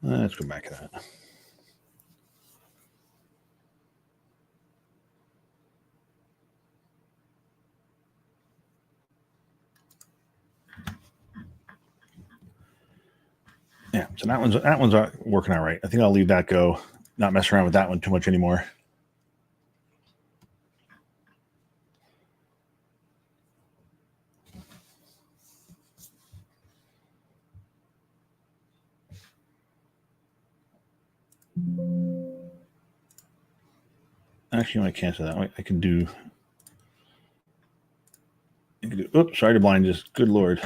Let's go back to that. Yeah, so that one's working all right. I think I'll leave that go. Not mess around with that one too much anymore. Actually, I might cancel that. I can do. Oops, sorry to blind you. Good Lord.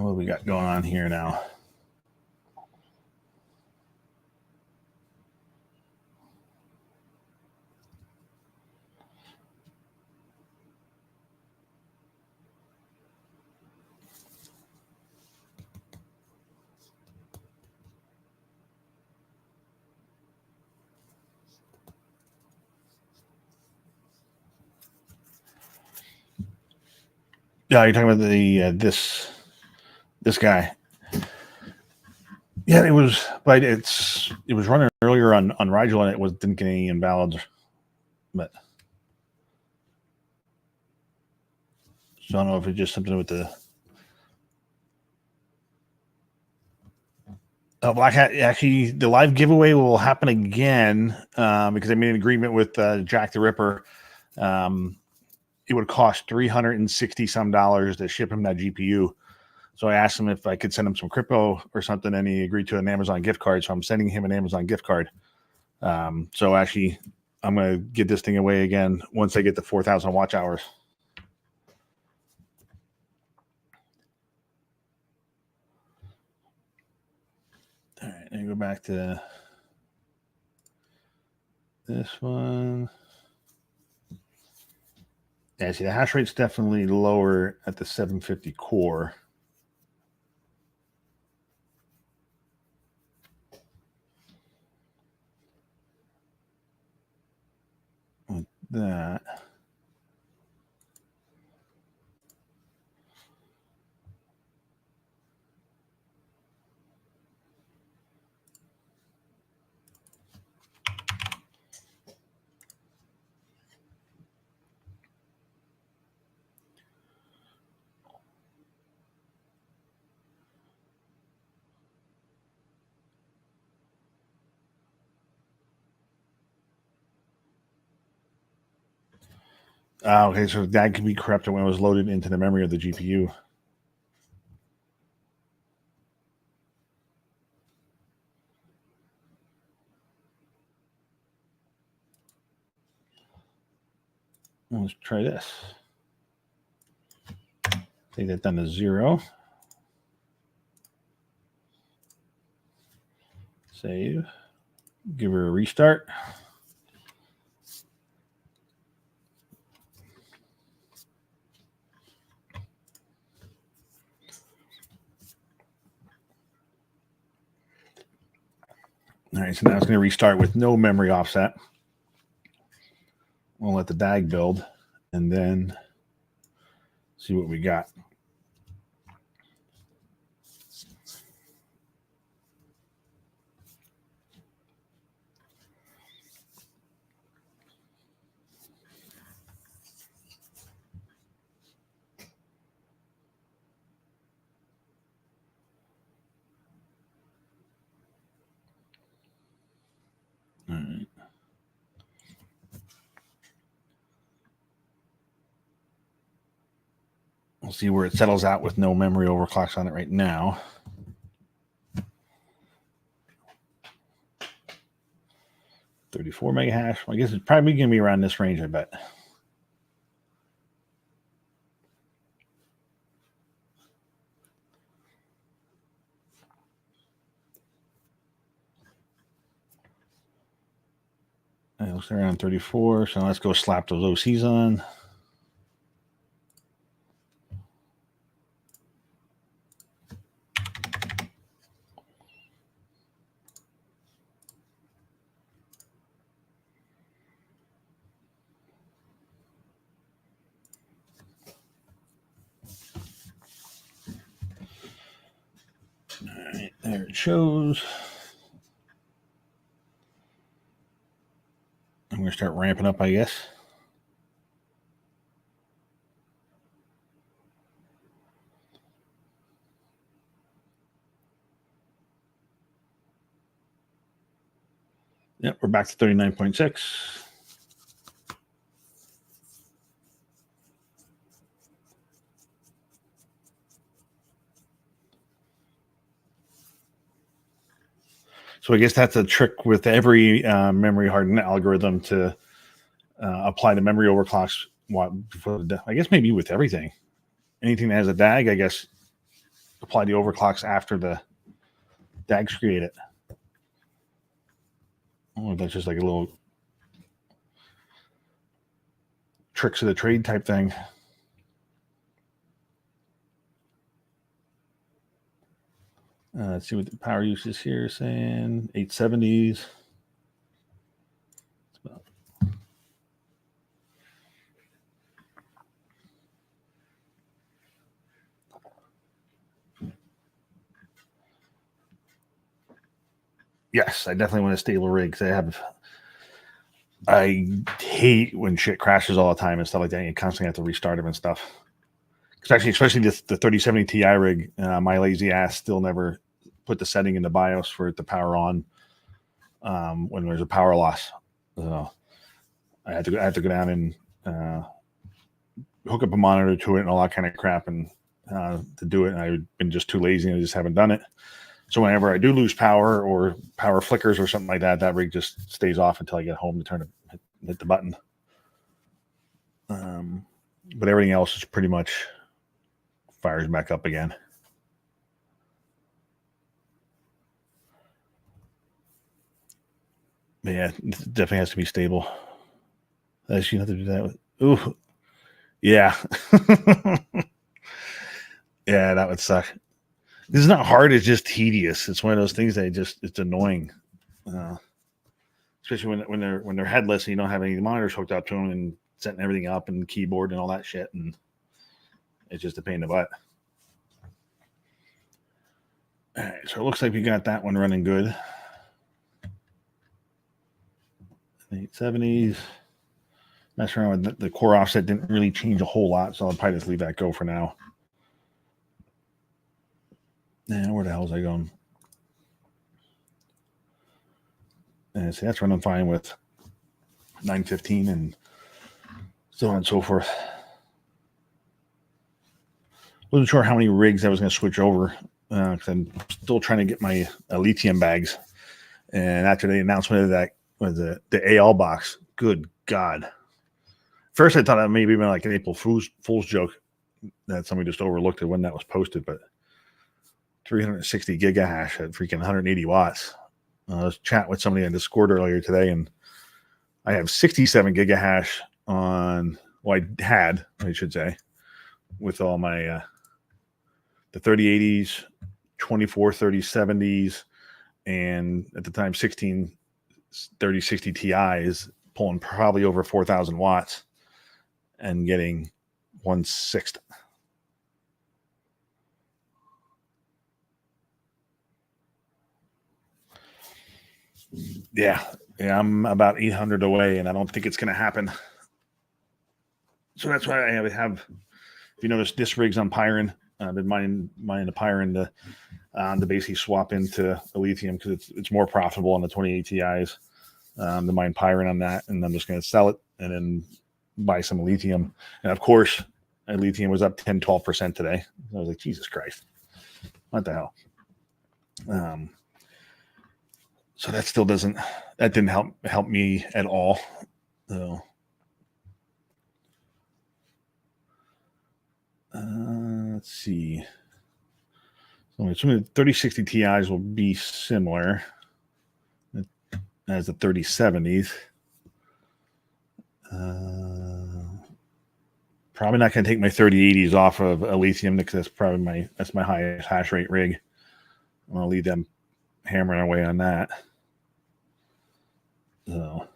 What do we got going on here now? Yeah, you're talking about the this guy. Yeah, it was, but it was running earlier on Rigel and it didn't get any invalids, but so I don't know if it's just something with the. Black Hat, actually, the live giveaway will happen again because I made an agreement with Jack the Ripper. It would cost $360 some to ship him that GPU. So I asked him if I could send him some crypto or something, and he agreed to an Amazon gift card. So I'm sending him an Amazon gift card. So actually, I'm going to give this thing away again once I get to 4,000 watch hours. All right, let me go back to this one. Yeah, see, the hash rate's definitely lower at the 750 core. With that. Okay, so that can be corrupted when it was loaded into the memory of the GPU. Let's try this. Take that down to 0. Save. Give her a restart. All right, so now it's going to restart with no memory offset. We'll let the DAG build and then see what we got. All right. We'll see where it settles out with no memory overclocks on it right now. 34 mega hash. I guess it's probably going to be around this range, I bet. It looks around 34, so let's go slap those OCs on. All right, there it shows. I'm going to start ramping up, I guess. Yep, we're back to 39.6. So I guess that's a trick with every memory hardened algorithm to apply the memory overclocks before the, I guess maybe with everything. Anything that has a DAG, I guess, apply the overclocks after the DAG's created. Oh, that's just like a little tricks of the trade type thing. Let's see what the power use is here, saying 870s. Yes, I definitely want a stable rig because I hate when shit crashes all the time and stuff like that. You constantly have to restart them and stuff. Especially the 3070 Ti rig. My lazy ass still never put the setting in the BIOS for it to power on when there's a power loss. So I had to go down and hook up a monitor to it and all that kind of crap and to do it. And I've been just too lazy and I just haven't done it. So whenever I do lose power or power flickers or something like that, that rig just stays off until I get home to hit the button. But everything else is pretty much fires back up again. But yeah, it definitely has to be stable. You have to do that with. Ooh, yeah, yeah, that would suck. This is not hard; it's just tedious. It's one of those things that it's annoying, especially when they're headless and you don't have any monitors hooked up to them and setting everything up and keyboard and all that shit, and it's just a pain in the butt. All right, so it looks like we got that one running good. 870s. Messing around with the core offset didn't really change a whole lot, so I'll probably just leave that go for now. Now, where the hell is I going? And see, that's running fine with 915 and so on and so forth. Wasn't sure how many rigs I was going to switch over because I'm still trying to get my lithium bags. And after the announcement of that was the AL box, good God. First, I thought that maybe been like an April Fool's joke that somebody just overlooked it when that was posted, but 360 gigahash at freaking 180 watts. I was chatting with somebody on Discord earlier today, and I have 67 gigahash on, well, I should say, with all my the 3080s, 24 3070s, and at the time 16 3060 Ti's pulling probably over 4,000 watts and getting 1/6. Yeah, I'm about 800 away, and I don't think it's going to happen. So that's why I have. If you notice, this rig's on Pyron. I've been mining the Pyron to basically swap into a lithium because it's more profitable on the 28 Ti's. To mine Pyron on that, and I'm just going to sell it and then buy some lithium. And of course, lithium was up 10-12% today. I was like, Jesus Christ, what the hell? So that still that didn't help me at all. So let's see. So assuming the 3060 Ti's will be similar as the 3070s. Probably not going to take my 3080s off of Elysium because that's probably my highest hash rate rig. I'm going to leave them hammering away on that. So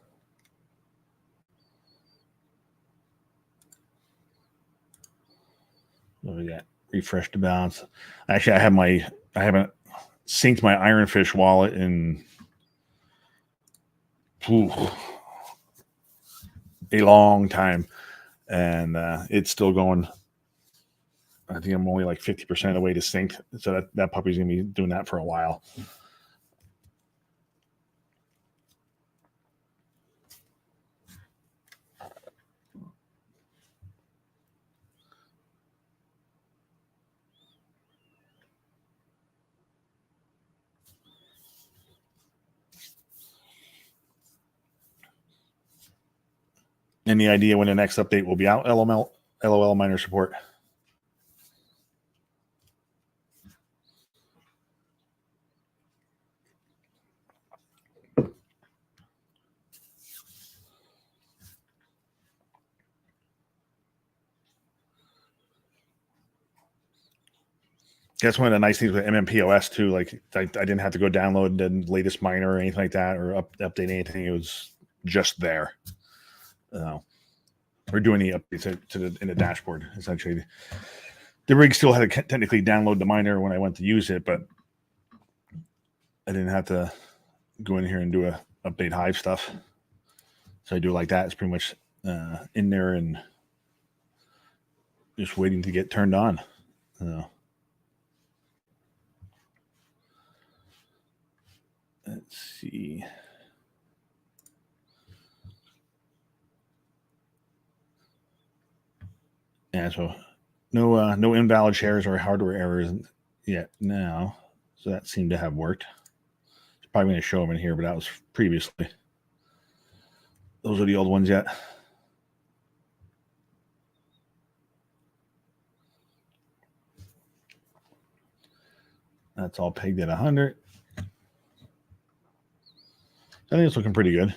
what do we got? Refresh the balance. Actually, I haven't synced my IronFish wallet in a long time, and it's still going. I think I'm only like 50% of the way to sync, so that puppy's gonna be doing that for a while. Any idea when the next update will be out? LOL miner support. That's one of the nice things with MMPOS too. Like I didn't have to go download the latest miner or anything like that, or update anything. It was just there. We're doing the updates in the dashboard essentially. The rig still had to technically download the miner when I went to use it, but I didn't have to go in here and do a update Hive stuff. So I do it like that. It's pretty much in there and just waiting to get turned on. Let's see. Yeah, so no invalid shares or hardware errors yet now. So that seemed to have worked. It's probably going to show them in here, but that was previously. Those are the old ones yet. That's all pegged at 100. I think it's looking pretty good.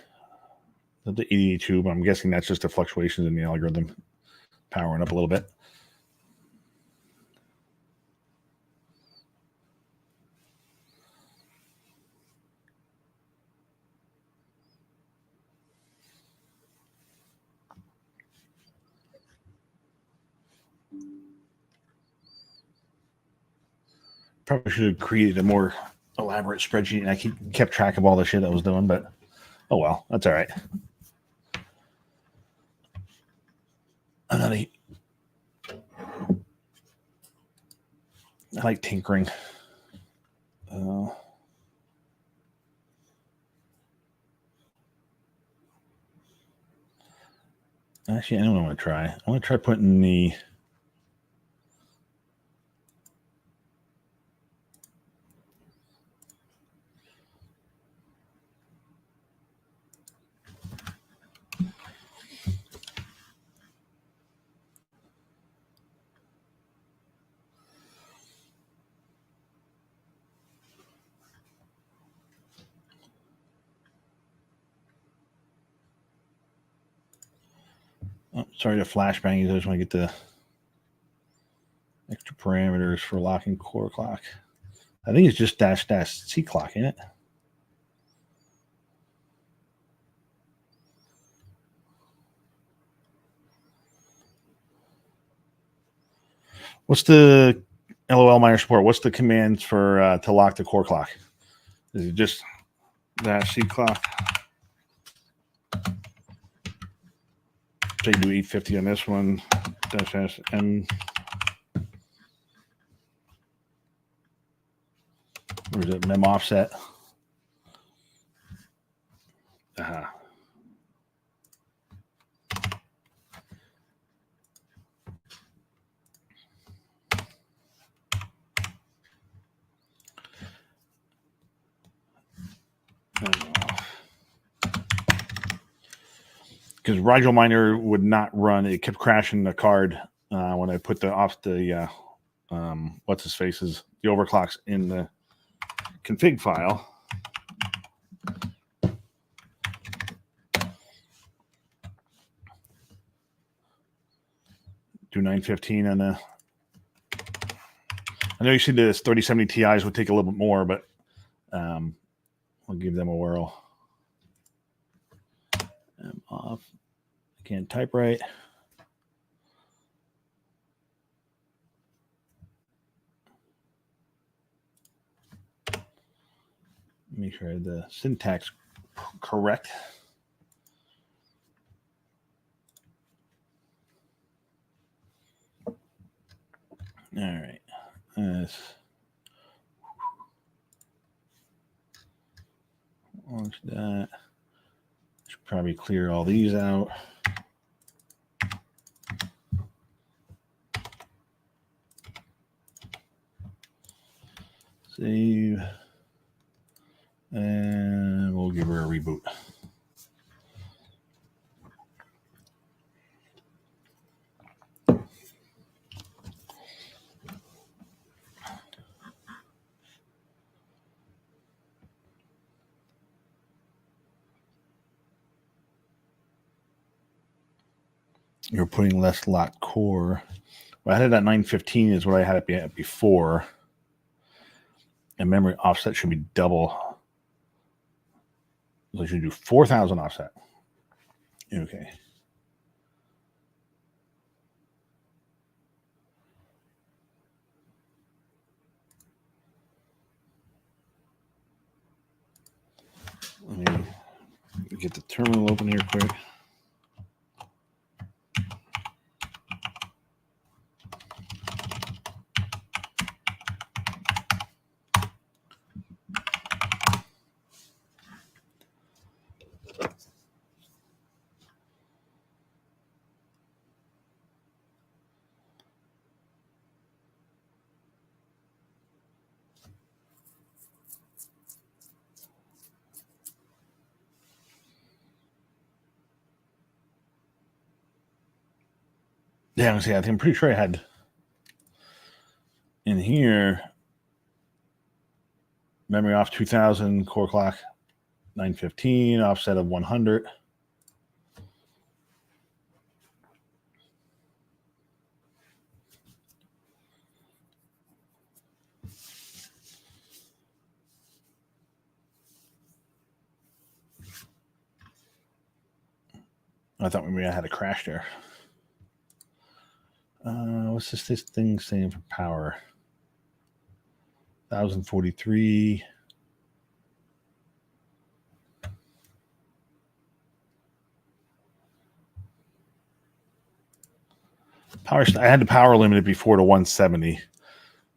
Up to 82, but I'm guessing that's just the fluctuations in the algorithm powering up a little bit. Probably should have created a more elaborate spreadsheet and I kept track of all the shit I was doing, but oh well, that's all right. I like tinkering. Actually, I know what I want to try. I want to try putting the sorry to flashbang you. I just want to get the extra parameters for locking core clock. I think it's just -- C clock, ain't it? What's the LOL miner support? What's the commands for to lock the core clock? Is it just -C clock? So you do 850 on this one. -M. Or is it mem offset? because Rigel Miner would not run. It kept crashing the card when I put the what's his faces, the overclocks in the config file. Do 915 on the. I know you said this 3070 Ti's would take a little bit more, but I'll give them a whirl. I'm off. I can't type right. Make sure I have the syntax correct. All right. Launch that. Should probably clear all these out. Save. And we'll give her a reboot. You're putting less lot core. Well, I had it at 915 is what I had it at before. And memory offset should be double. So I should do 4,000 offset. Okay. Let me get the terminal open here quick. Yeah, see, I'm pretty sure I had in here memory off 2000, core clock 915, offset of 100. I thought maybe I had a crash there. What's this thing saying for power? 1043. Power. I had the power limited before to 170.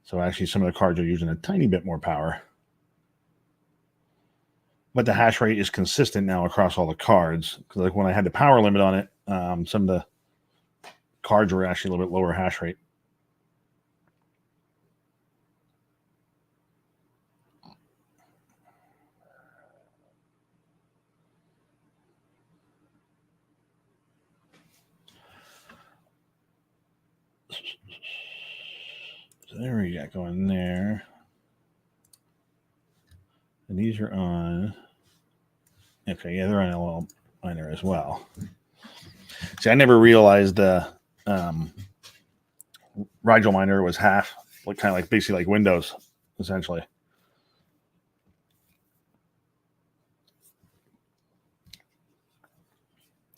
So actually some of the cards are using a tiny bit more power. But the hash rate is consistent now across all the cards. Because like when I had the power limit on it, some of the cards were actually a little bit lower hash rate. So there we got going there. And these are on. Okay, yeah, they're on LL Miner as well. See, I never realized the Rigel Miner was half, like kind of like basically like Windows, essentially.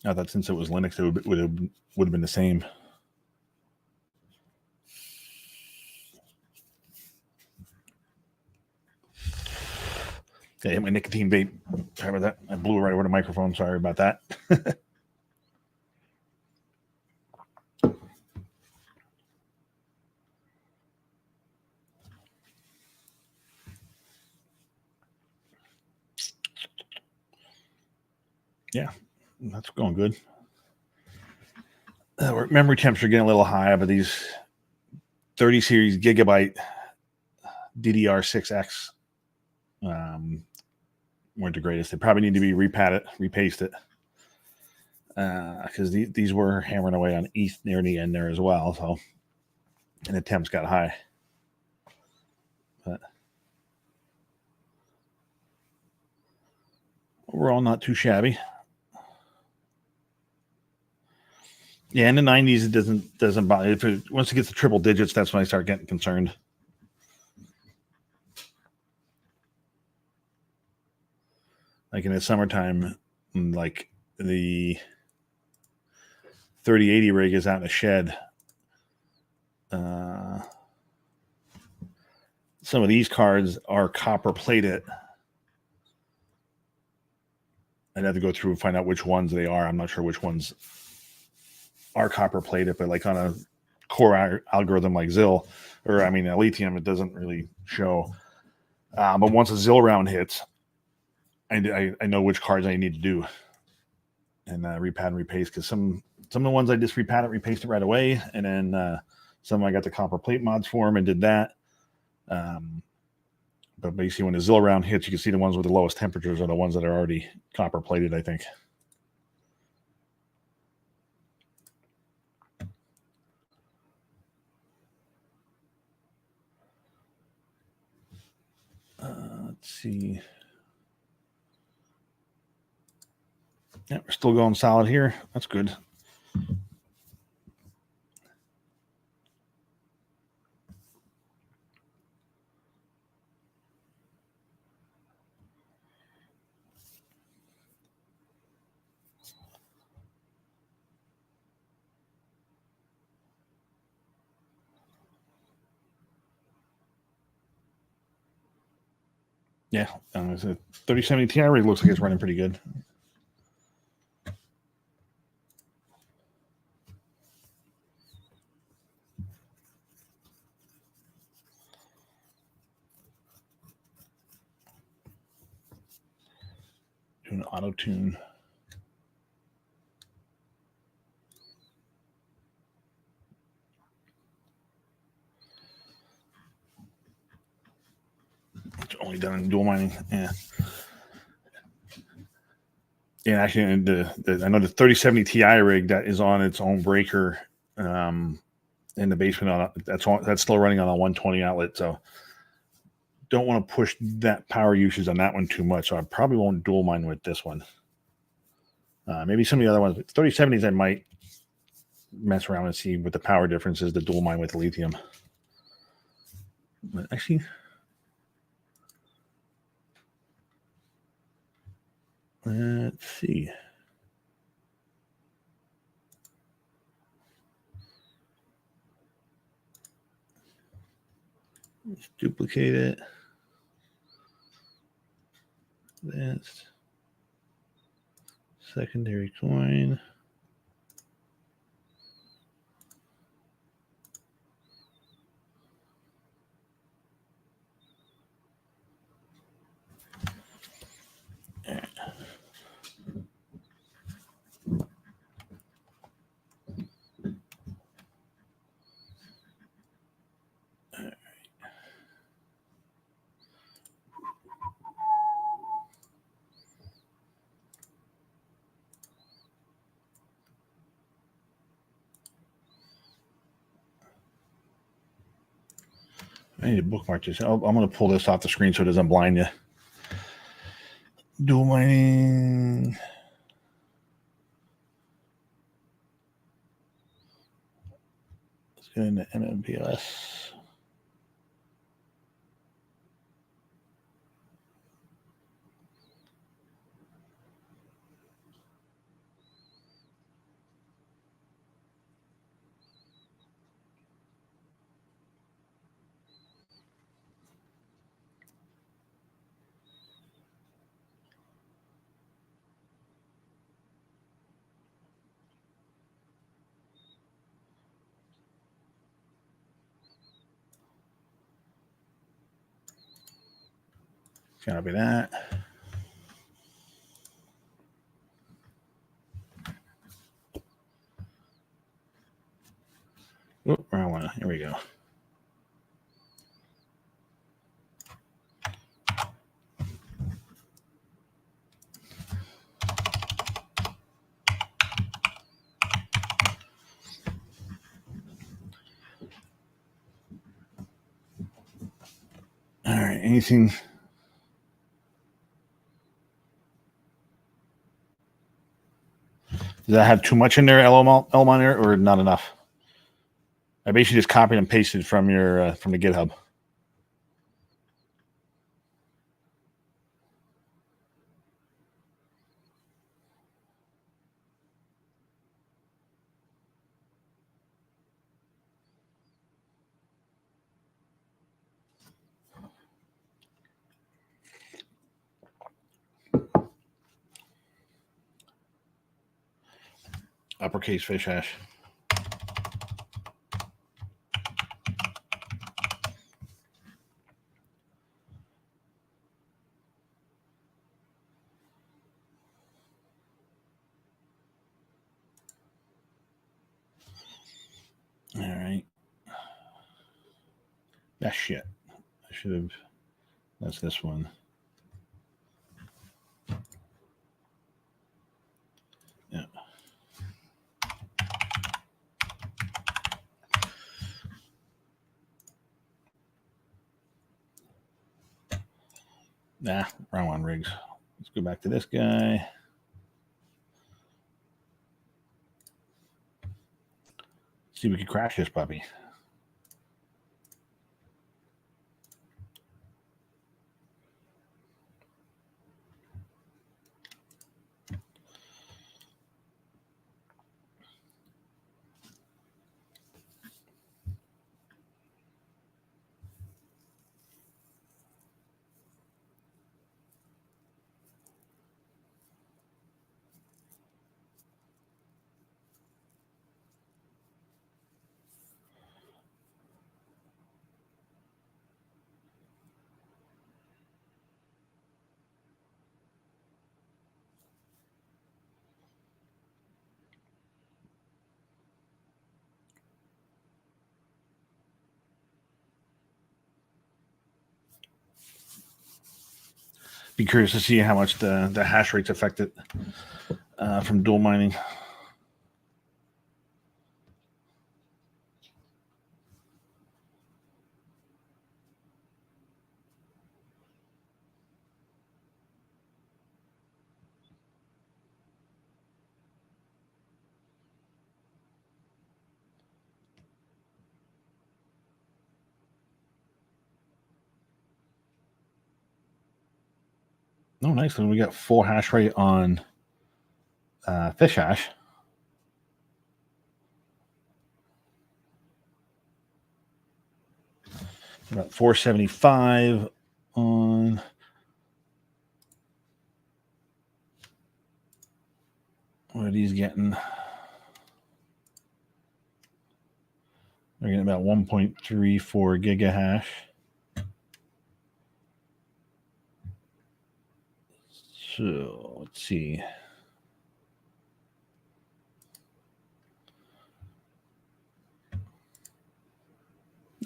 I thought since it was Linux, it would have been the same. Okay, my nicotine vape. Sorry about that. I blew it right over the microphone. Sorry about that. Yeah, that's going good. Memory temps are getting a little high, but these 30 series gigabyte DDR6X weren't the greatest. They probably need to be repasted. because these were hammering away on ETH near the end there as well. So, and the temps got high. But overall, not too shabby. Yeah, in the 90s, it doesn't bother. Once it gets to triple digits, that's when I start getting concerned. Like in the summertime, like the 3080 rig is out in the shed. Some of these cards are copper plated. I'd have to go through and find out which ones they are. I'm not sure which ones are copper plated, but like on a core algorithm like ZIL, or I mean, a lithium, it doesn't really show. But once a ZIL round hits, I know which cards I need to do and repad and repaste, because some of the ones I just repad it, repaste it right away, and then some I got the copper plate mods for them and did that. But basically, when the ZIL round hits, you can see the ones with the lowest temperatures are the ones that are already copper plated, I think. Let's see. Yeah, we're still going solid here. That's good. Yeah, the 3070 Ti rig looks like it's running pretty good. Doing auto tune. It's only done in dual mining. Yeah. Yeah, actually, I know the 3070 Ti rig that is on its own breaker in the basement. That's still running on a 120 outlet. So don't want to push that power usage on that one too much. So I probably won't dual mine with this one. Maybe some of the other ones, but 3070s I might mess around and see what the power difference is to dual mine with lithium. But actually, let's see. Let's duplicate it. That's secondary coin. I need to bookmark this. I'm going to pull this off the screen so it doesn't blind you. Dual mining. Let's get into MMPLS. Copy that. Oh, wrong one. Here we go. anything? Does that have too much in there, Elm on there, or not enough? I basically just copied and pasted from your from the GitHub. Uppercase FishHash. All right. That shit. I should have. That's this one. Yeah. Nah, wrong one, Riggs. Let's go back to this guy. See if we can crash this puppy. Be curious to see how much the hash rate's affected from dual mining. Oh, nice. And we got full hash rate on FishHash. About 475 on what are these getting? They're getting about 1.34 gigahash. So let's see.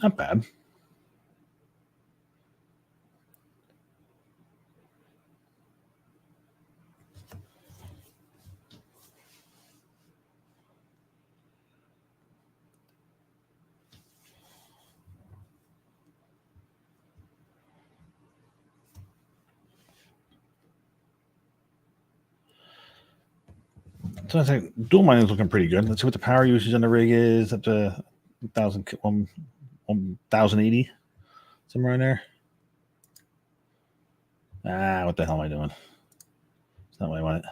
Not bad. So I think dual mining is looking pretty good. Let's see what the power usage on the rig is. Up to 1080, somewhere in there. What the hell am I doing? It's not what I wanted.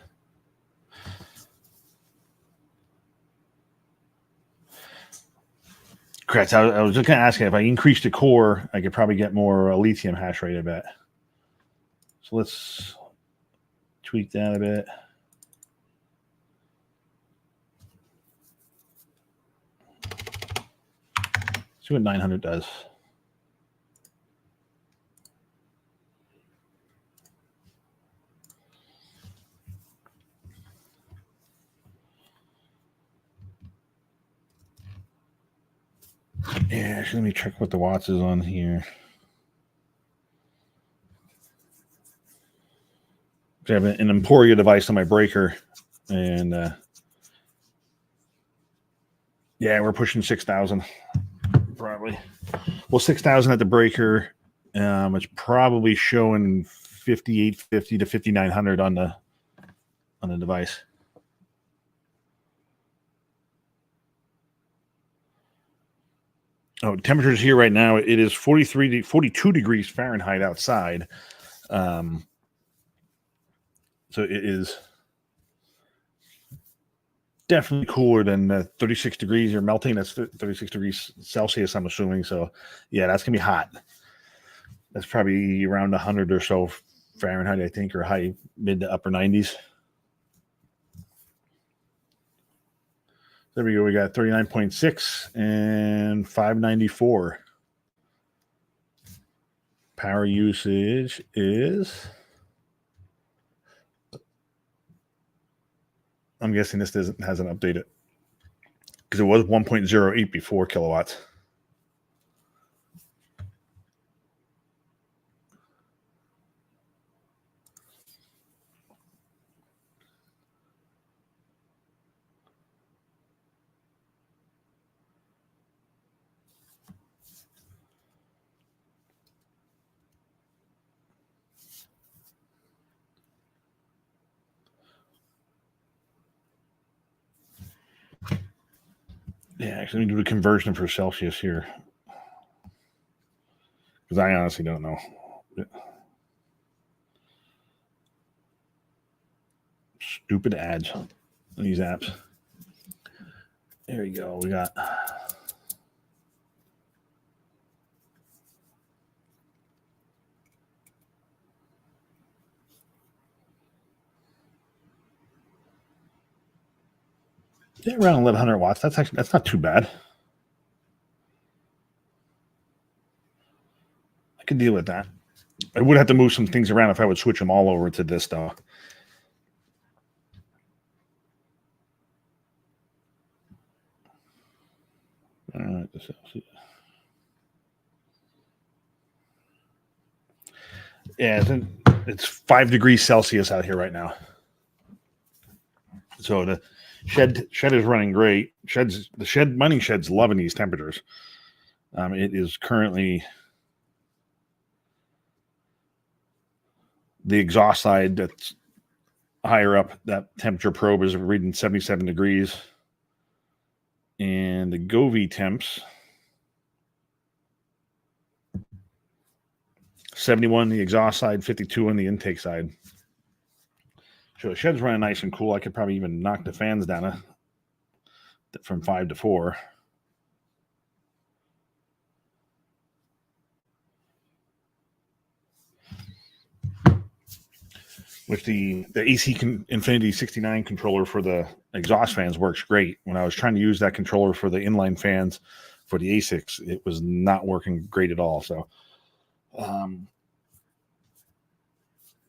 Correct. I was just going to ask you if I increase the core, I could probably get more lithium hash rate, I bet. So let's tweak that a bit. See what 900 does. Yeah, actually, let me check what the watts is on here. I have an Emporia device on my breaker, and yeah, we're pushing 6,000 probably. Well, 6,000 at the breaker, It's probably showing 5850 to 5900 on the device. Oh, temperatures here right now, it is 42 degrees Fahrenheit outside. So it is definitely cooler than 36 degrees. You're melting. That's 36 degrees Celsius, I'm assuming. So, yeah, that's going to be hot. That's probably around 100 or so Fahrenheit, I think, or high, mid to upper 90s. There we go. We got 39.6 and 594. Power usage is... I'm guessing this hasn't updated because it was 1.08 before kilowatts. Yeah, actually, let me do the conversion for Celsius here because I honestly don't know. Stupid ads on these apps. There we go. We got... Yeah, around 1100 watts. That's not too bad. I could deal with that. I would have to move some things around if I would switch them all over to this, though. All right, yeah, it's 5 degrees Celsius out here right now. So the shed is running great. Mining shed's loving these temperatures. It is currently the exhaust side that's higher up. That temperature probe is reading 77 degrees, and the Govee temps 71 on the exhaust side, 52 on the intake side. So the shed's running nice and cool. I could probably even knock the fans down from 5 to 4. With the AC Infinity 69 controller for the exhaust fans works great. When I was trying to use that controller for the inline fans for the ASICs, it was not working great at all. So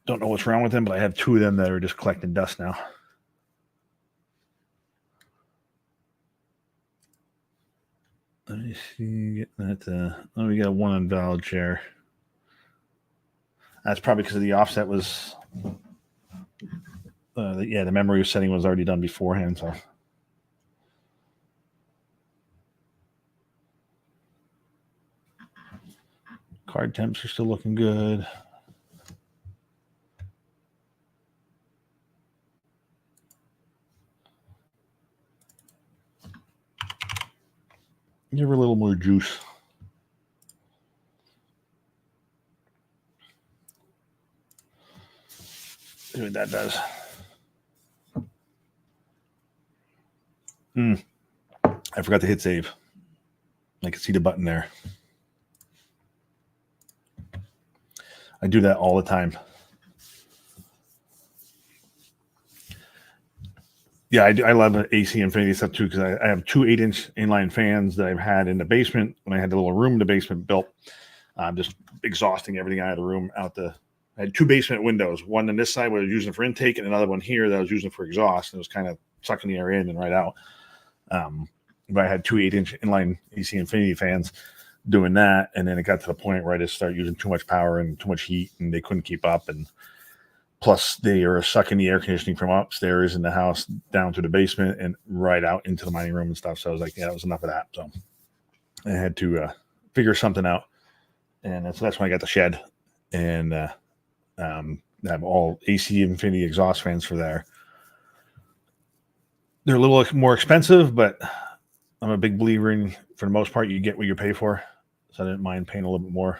don't know what's wrong with them, but I have 2 of them that are just collecting dust now. Let me see. That. We got one invalid share. That's probably because the offset was... the memory setting was already done beforehand. So card temps are still looking good. Give her a little more juice. See what that does. I forgot to hit save. I can see the button there. I do that all the time. Yeah, I love AC Infinity stuff too because I have 2 8-inch inline fans that I've had in the basement when I had the little room in the basement built. I'm just exhausting everything out of the room. I had 2 basement windows. One on this side where I was using for intake, and another one here that I was using for exhaust. And it was kind of sucking the air in and right out. But I had 2 8-inch inline AC Infinity fans doing that, and then it got to the point where I just started using too much power and too much heat, and they couldn't keep up. And plus, they are sucking the air conditioning from upstairs in the house down to the basement and right out into the mining room and stuff. So I was like, yeah, that was enough of that. So I had to figure something out. And so that's when I got the shed, and have all AC Infinity exhaust fans for there. They're a little more expensive, but I'm a big believer in, for the most part, you get what you pay for. So I didn't mind paying a little bit more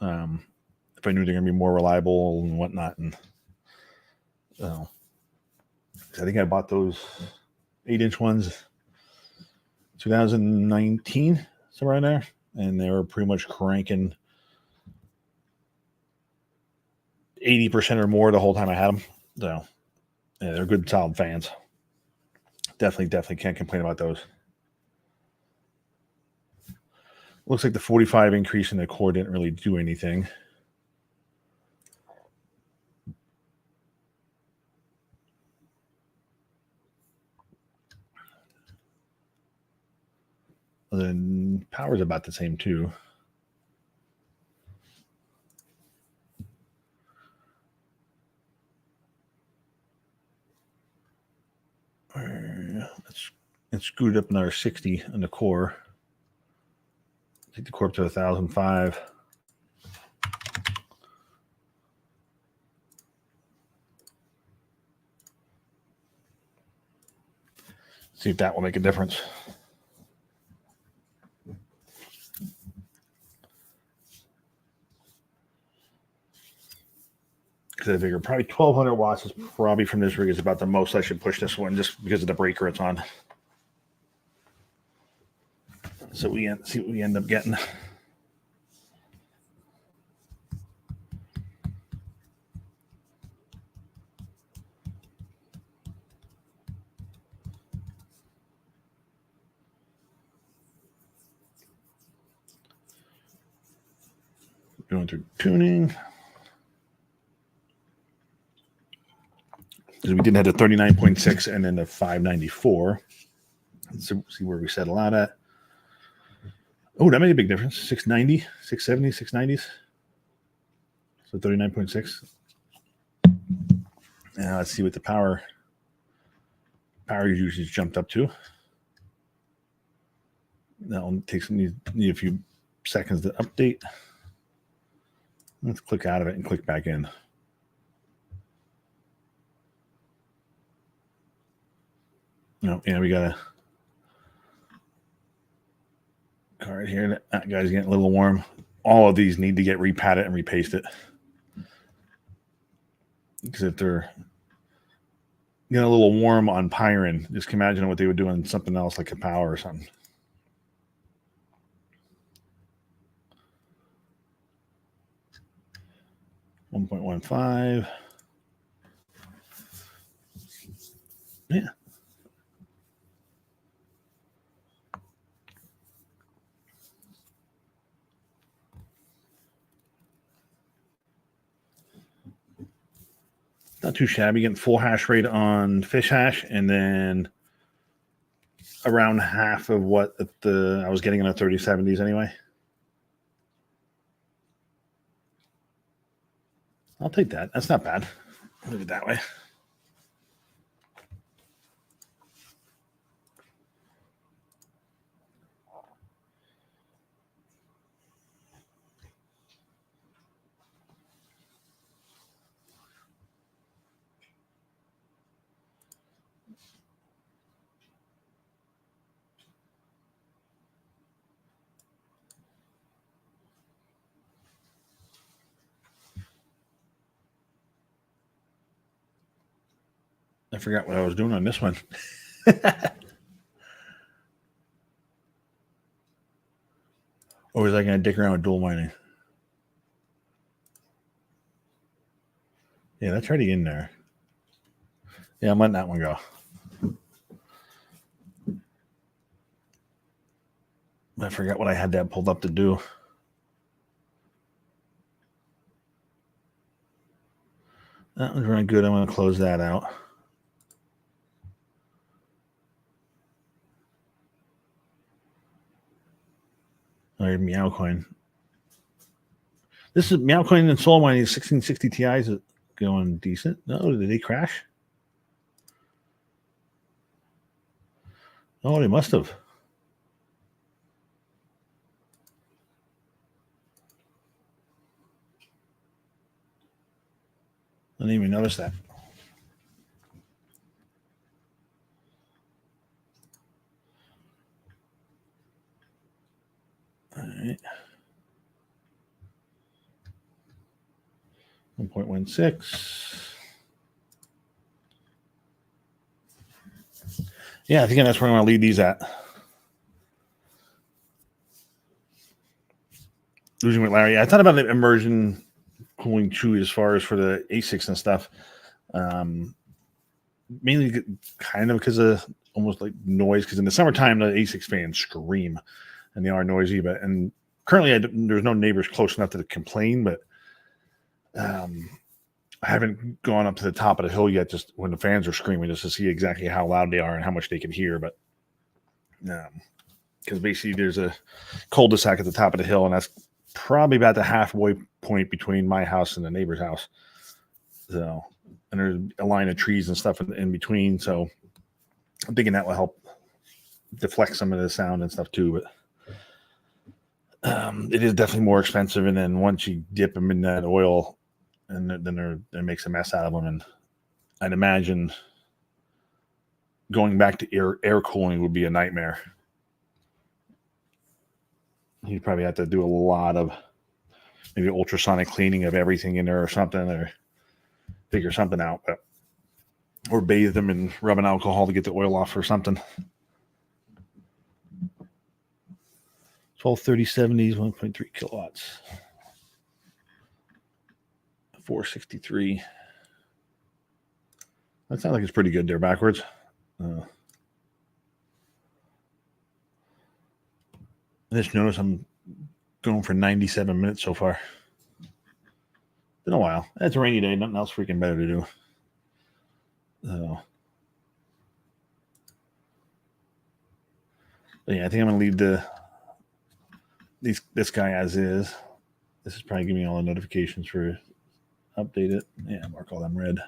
if I knew they're going to be more reliable and whatnot. And I think I bought those 8-inch ones 2019, somewhere in there, and they were pretty much cranking 80% or more the whole time I had them. So yeah, they're good, solid fans. Definitely can't complain about those. Looks like the 45 increase in the core didn't really do anything. Then power's about the same too. It's screwed up another 60 in the core. Take the core up to 1,005. See if that will make a difference. Because I figure probably 1,200 watts is probably from this rig is about the most I should push this one, just because of the breaker it's on. So we see what we end up getting. Going through tuning. Because we did have the 39.6 and then the 594. Let's see where we settle out at. Oh, that made a big difference. 690, 670, 690s. So 39.6. Now let's see what the power usage jumped up to. That one takes need a few seconds to update. Let's click out of it and click back in. No, yeah, we got a card here. That guy's getting a little warm. All of these need to get repatted and repasted. Because if they're getting a little warm on Pyron, just imagine what they would do on something else like a power or something. $1.15. Yeah. Not too shabby. Getting full hash rate on FishHash, and then around half of what I was getting in the 3070s anyway. I'll take that. That's not bad. Look at it that way. I forgot what I was doing on this one. Or was I going to dick around with dual mining? Yeah, that's already in there. Yeah, I'm letting that one go. I forgot what I had that pulled up to do. That was really good. I'm going to close that out. All right, Meowcoin. This is Meowcoin and Soul Mining 1660 Ti's is going decent. No, did they crash? Oh, they must have. didn't even notice that. All right. 1.16. Yeah, I think that's where I'm going to leave these at. Losing with Larry. I thought about the immersion cooling too, as far as for the ASICs and stuff. Mainly kind of because of almost like noise. Because in the summertime, the ASICs fans scream and they are noisy. And currently, there's no neighbors close enough to complain. But I haven't gone up to the top of the hill yet, just when the fans are screaming, just to see exactly how loud they are and how much they can hear. But because basically there's a cul-de-sac at the top of the hill, and that's probably about the halfway point between my house and the neighbor's house. So, and there's a line of trees and stuff in between. So I'm thinking that will help deflect some of the sound and stuff too. But it is definitely more expensive. And then once you dip them in that oil, and then it makes a mess out of them. And I'd imagine going back to air cooling would be a nightmare. You'd probably have to do a lot of maybe ultrasonic cleaning of everything in there or something, or figure something out. Or bathe them in rubbing alcohol to get the oil off or something. 123070s, 1.3 kilowatts. 463. That sounds like it's pretty good there backwards. I just noticed I'm going for 97 minutes so far. Been a while. It's a rainy day. Nothing else freaking better to do. Yeah, I think I'm going to leave this guy as is. This is probably giving me all the notifications for update it. Yeah, mark all them red.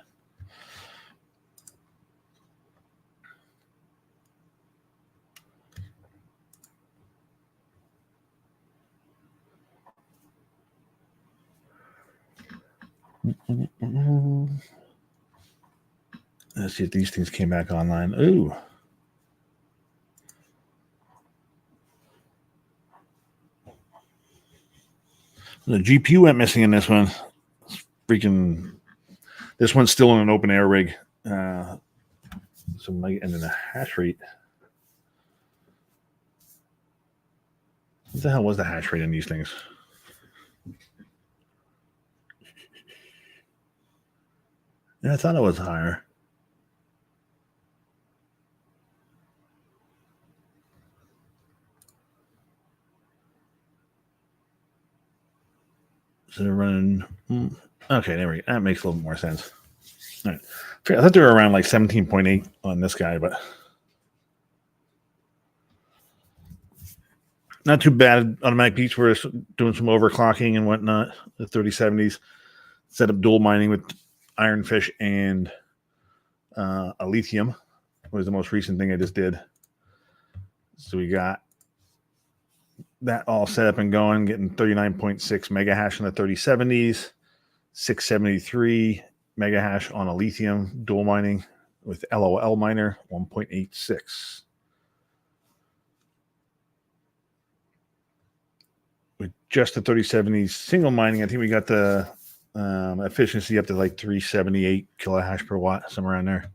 Let's see if these things came back online. Ooh. The GPU went missing in this one. This one's still in an open air rig. So and then the hash rate. What the hell was the hash rate in these things? Yeah, I thought it was higher. So they're running. Okay, there we go. That makes a little more sense. All right. I thought they were around like 17.8 on this guy, but not too bad. Automatic beats were doing some overclocking and whatnot. The 3070s set up dual mining with IronFish and a lithium was the most recent thing I just did. So we got that all set up and going, getting 39.6 mega hash on the 3070s, 673 mega hash on a lithium dual mining with LOL miner 1.86. With just the 3070s single mining, I think we got the efficiency up to like 378 kilohash per watt, somewhere around there.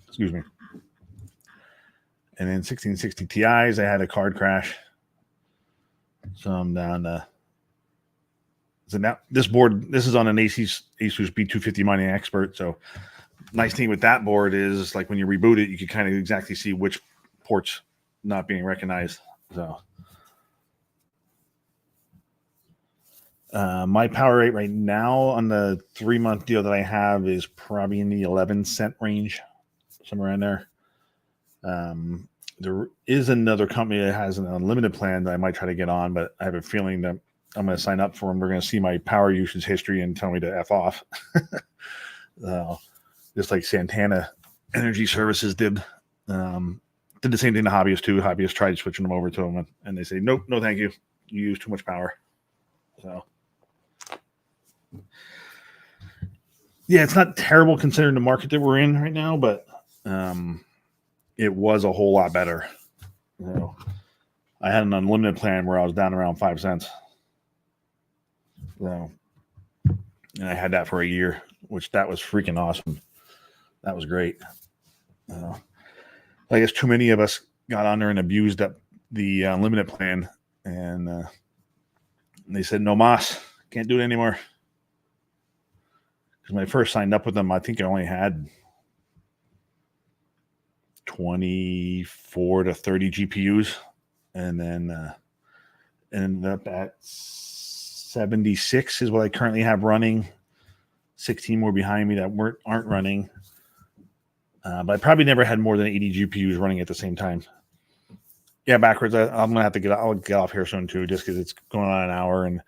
Excuse me. And then 1660 Ti's, I had a card crash. So I'm down to. So now this board, this is on an Asus B250 mining expert. So nice thing with that board is like when you reboot it, you can kind of exactly see which ports not being recognized. So my power rate right now on the 3-month deal that I have is probably in the 11-cent range, somewhere in there. There is another company that has an unlimited plan that I might try to get on, but I have a feeling that I'm going to sign up for them. They're going to see my power usage history and tell me to F off. Just like Santana Energy Services did. Did the same thing to hobbyists too. Hobbyists tried switching them over to them, and they say, nope, no thank you. You use too much power. So yeah, it's not terrible considering the market that we're in right now, but it was a whole lot better. You know, I had an unlimited plan where I was down around 5 cents. So, and I had that for a year, which that was freaking awesome. That was great. I guess too many of us got on there and abused up the unlimited plan, and they said, no mas, can't do it anymore. Because when I first signed up with them, I think I only had 24 to 30 GPUs, and then ended up at 76 is what I currently have running. 16 more behind me that aren't running. But I probably never had more than 80 GPUs running at the same time. Yeah, backwards. I'm gonna have to I'll get off here soon too, just because it's going on an hour, and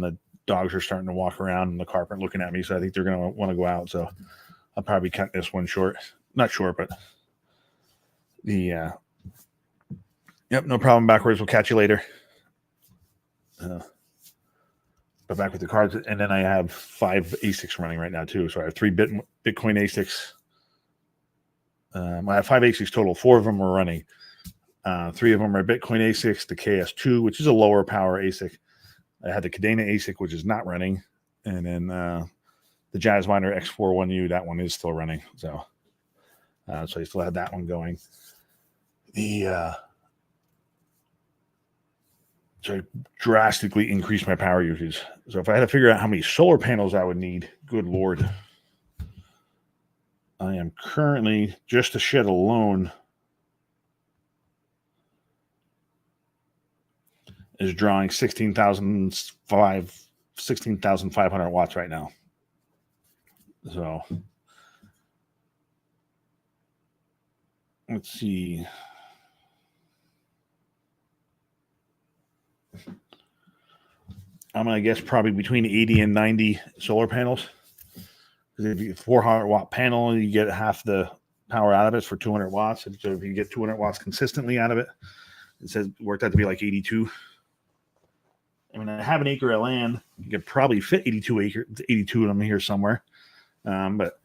the dogs are starting to walk around in the carpet looking at me. So I think they're gonna want to go out. So I'll probably cut this one short. Not short, but the yep, no problem. Backwards. We'll catch you later. But back with the cards, and then I have 5 ASICs running right now too. So I have 3 Bitcoin ASICs. I have 5 ASICs total. 4 of them are running. 3 of them are Bitcoin ASICs, the KS2, which is a lower power ASIC. I had the Cadena ASIC, which is not running. And then the Jazzminer X41U, that one is still running. So I still had that one going. So I drastically increased my power usage. So if I had to figure out how many solar panels I would need, good Lord. I am currently, just the shed alone, is drawing 16,500 watts right now. So let's see. I'm going to guess probably between 80 and 90 solar panels. Because if you 400 watt panel, you get half the power out of it for 200 watts. And so if you get 200 watts consistently out of it, it says worked out to be like 82. I mean, I have an acre of land. You could probably fit 82 of them here somewhere. But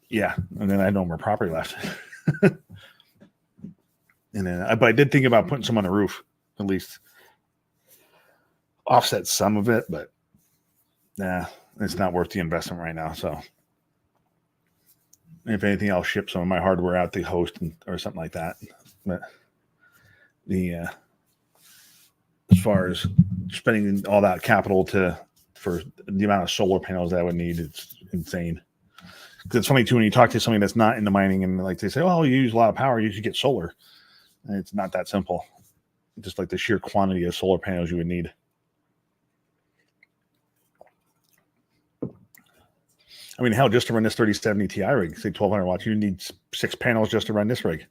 yeah, and then I had no more property left. And then, but I did think about putting some on the roof, at least offset some of it. But nah, it's not worth the investment right now. So if anything, I'll ship some of my hardware out to host or something like that. But as far as spending all that capital for the amount of solar panels that I would need, it's insane. Because it's funny too when you talk to somebody that's not into mining and like they say, "Oh, you use a lot of power, you should get solar." And it's not that simple. Just like the sheer quantity of solar panels you would need. I mean, hell, just to run this 3070 Ti rig, say 1200 watts, you need 6 panels just to run this rig.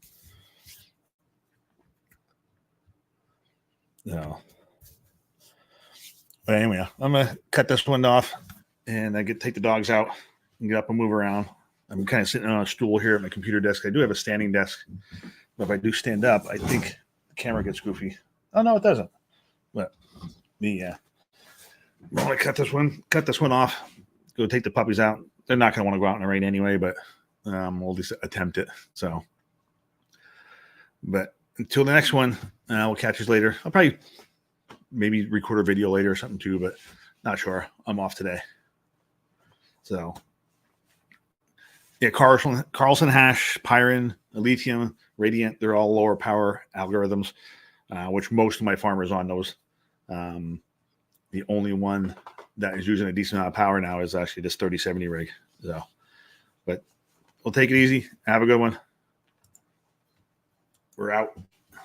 No. But anyway, I'm going to cut this one off and take the dogs out and get up and move around. I'm kind of sitting on a stool here at my computer desk. I do have a standing desk, but if I do stand up, I think the camera gets goofy. Oh, no, it doesn't. But I'm going to cut this one off, go take the puppies out. They're not going to want to go out in the rain anyway, but we'll just attempt it. So, but until the next one, we'll catch you later. I'll probably maybe record a video later or something too, but not sure. I'm off today. So, yeah, Carlson Hash, Pyron, Lithium, Radiant, they're all lower power algorithms, which most of my farmers on those. The only one that is using a decent amount of power now is actually this 3070 rig. So, but we'll take it easy. Have a good one. We're out.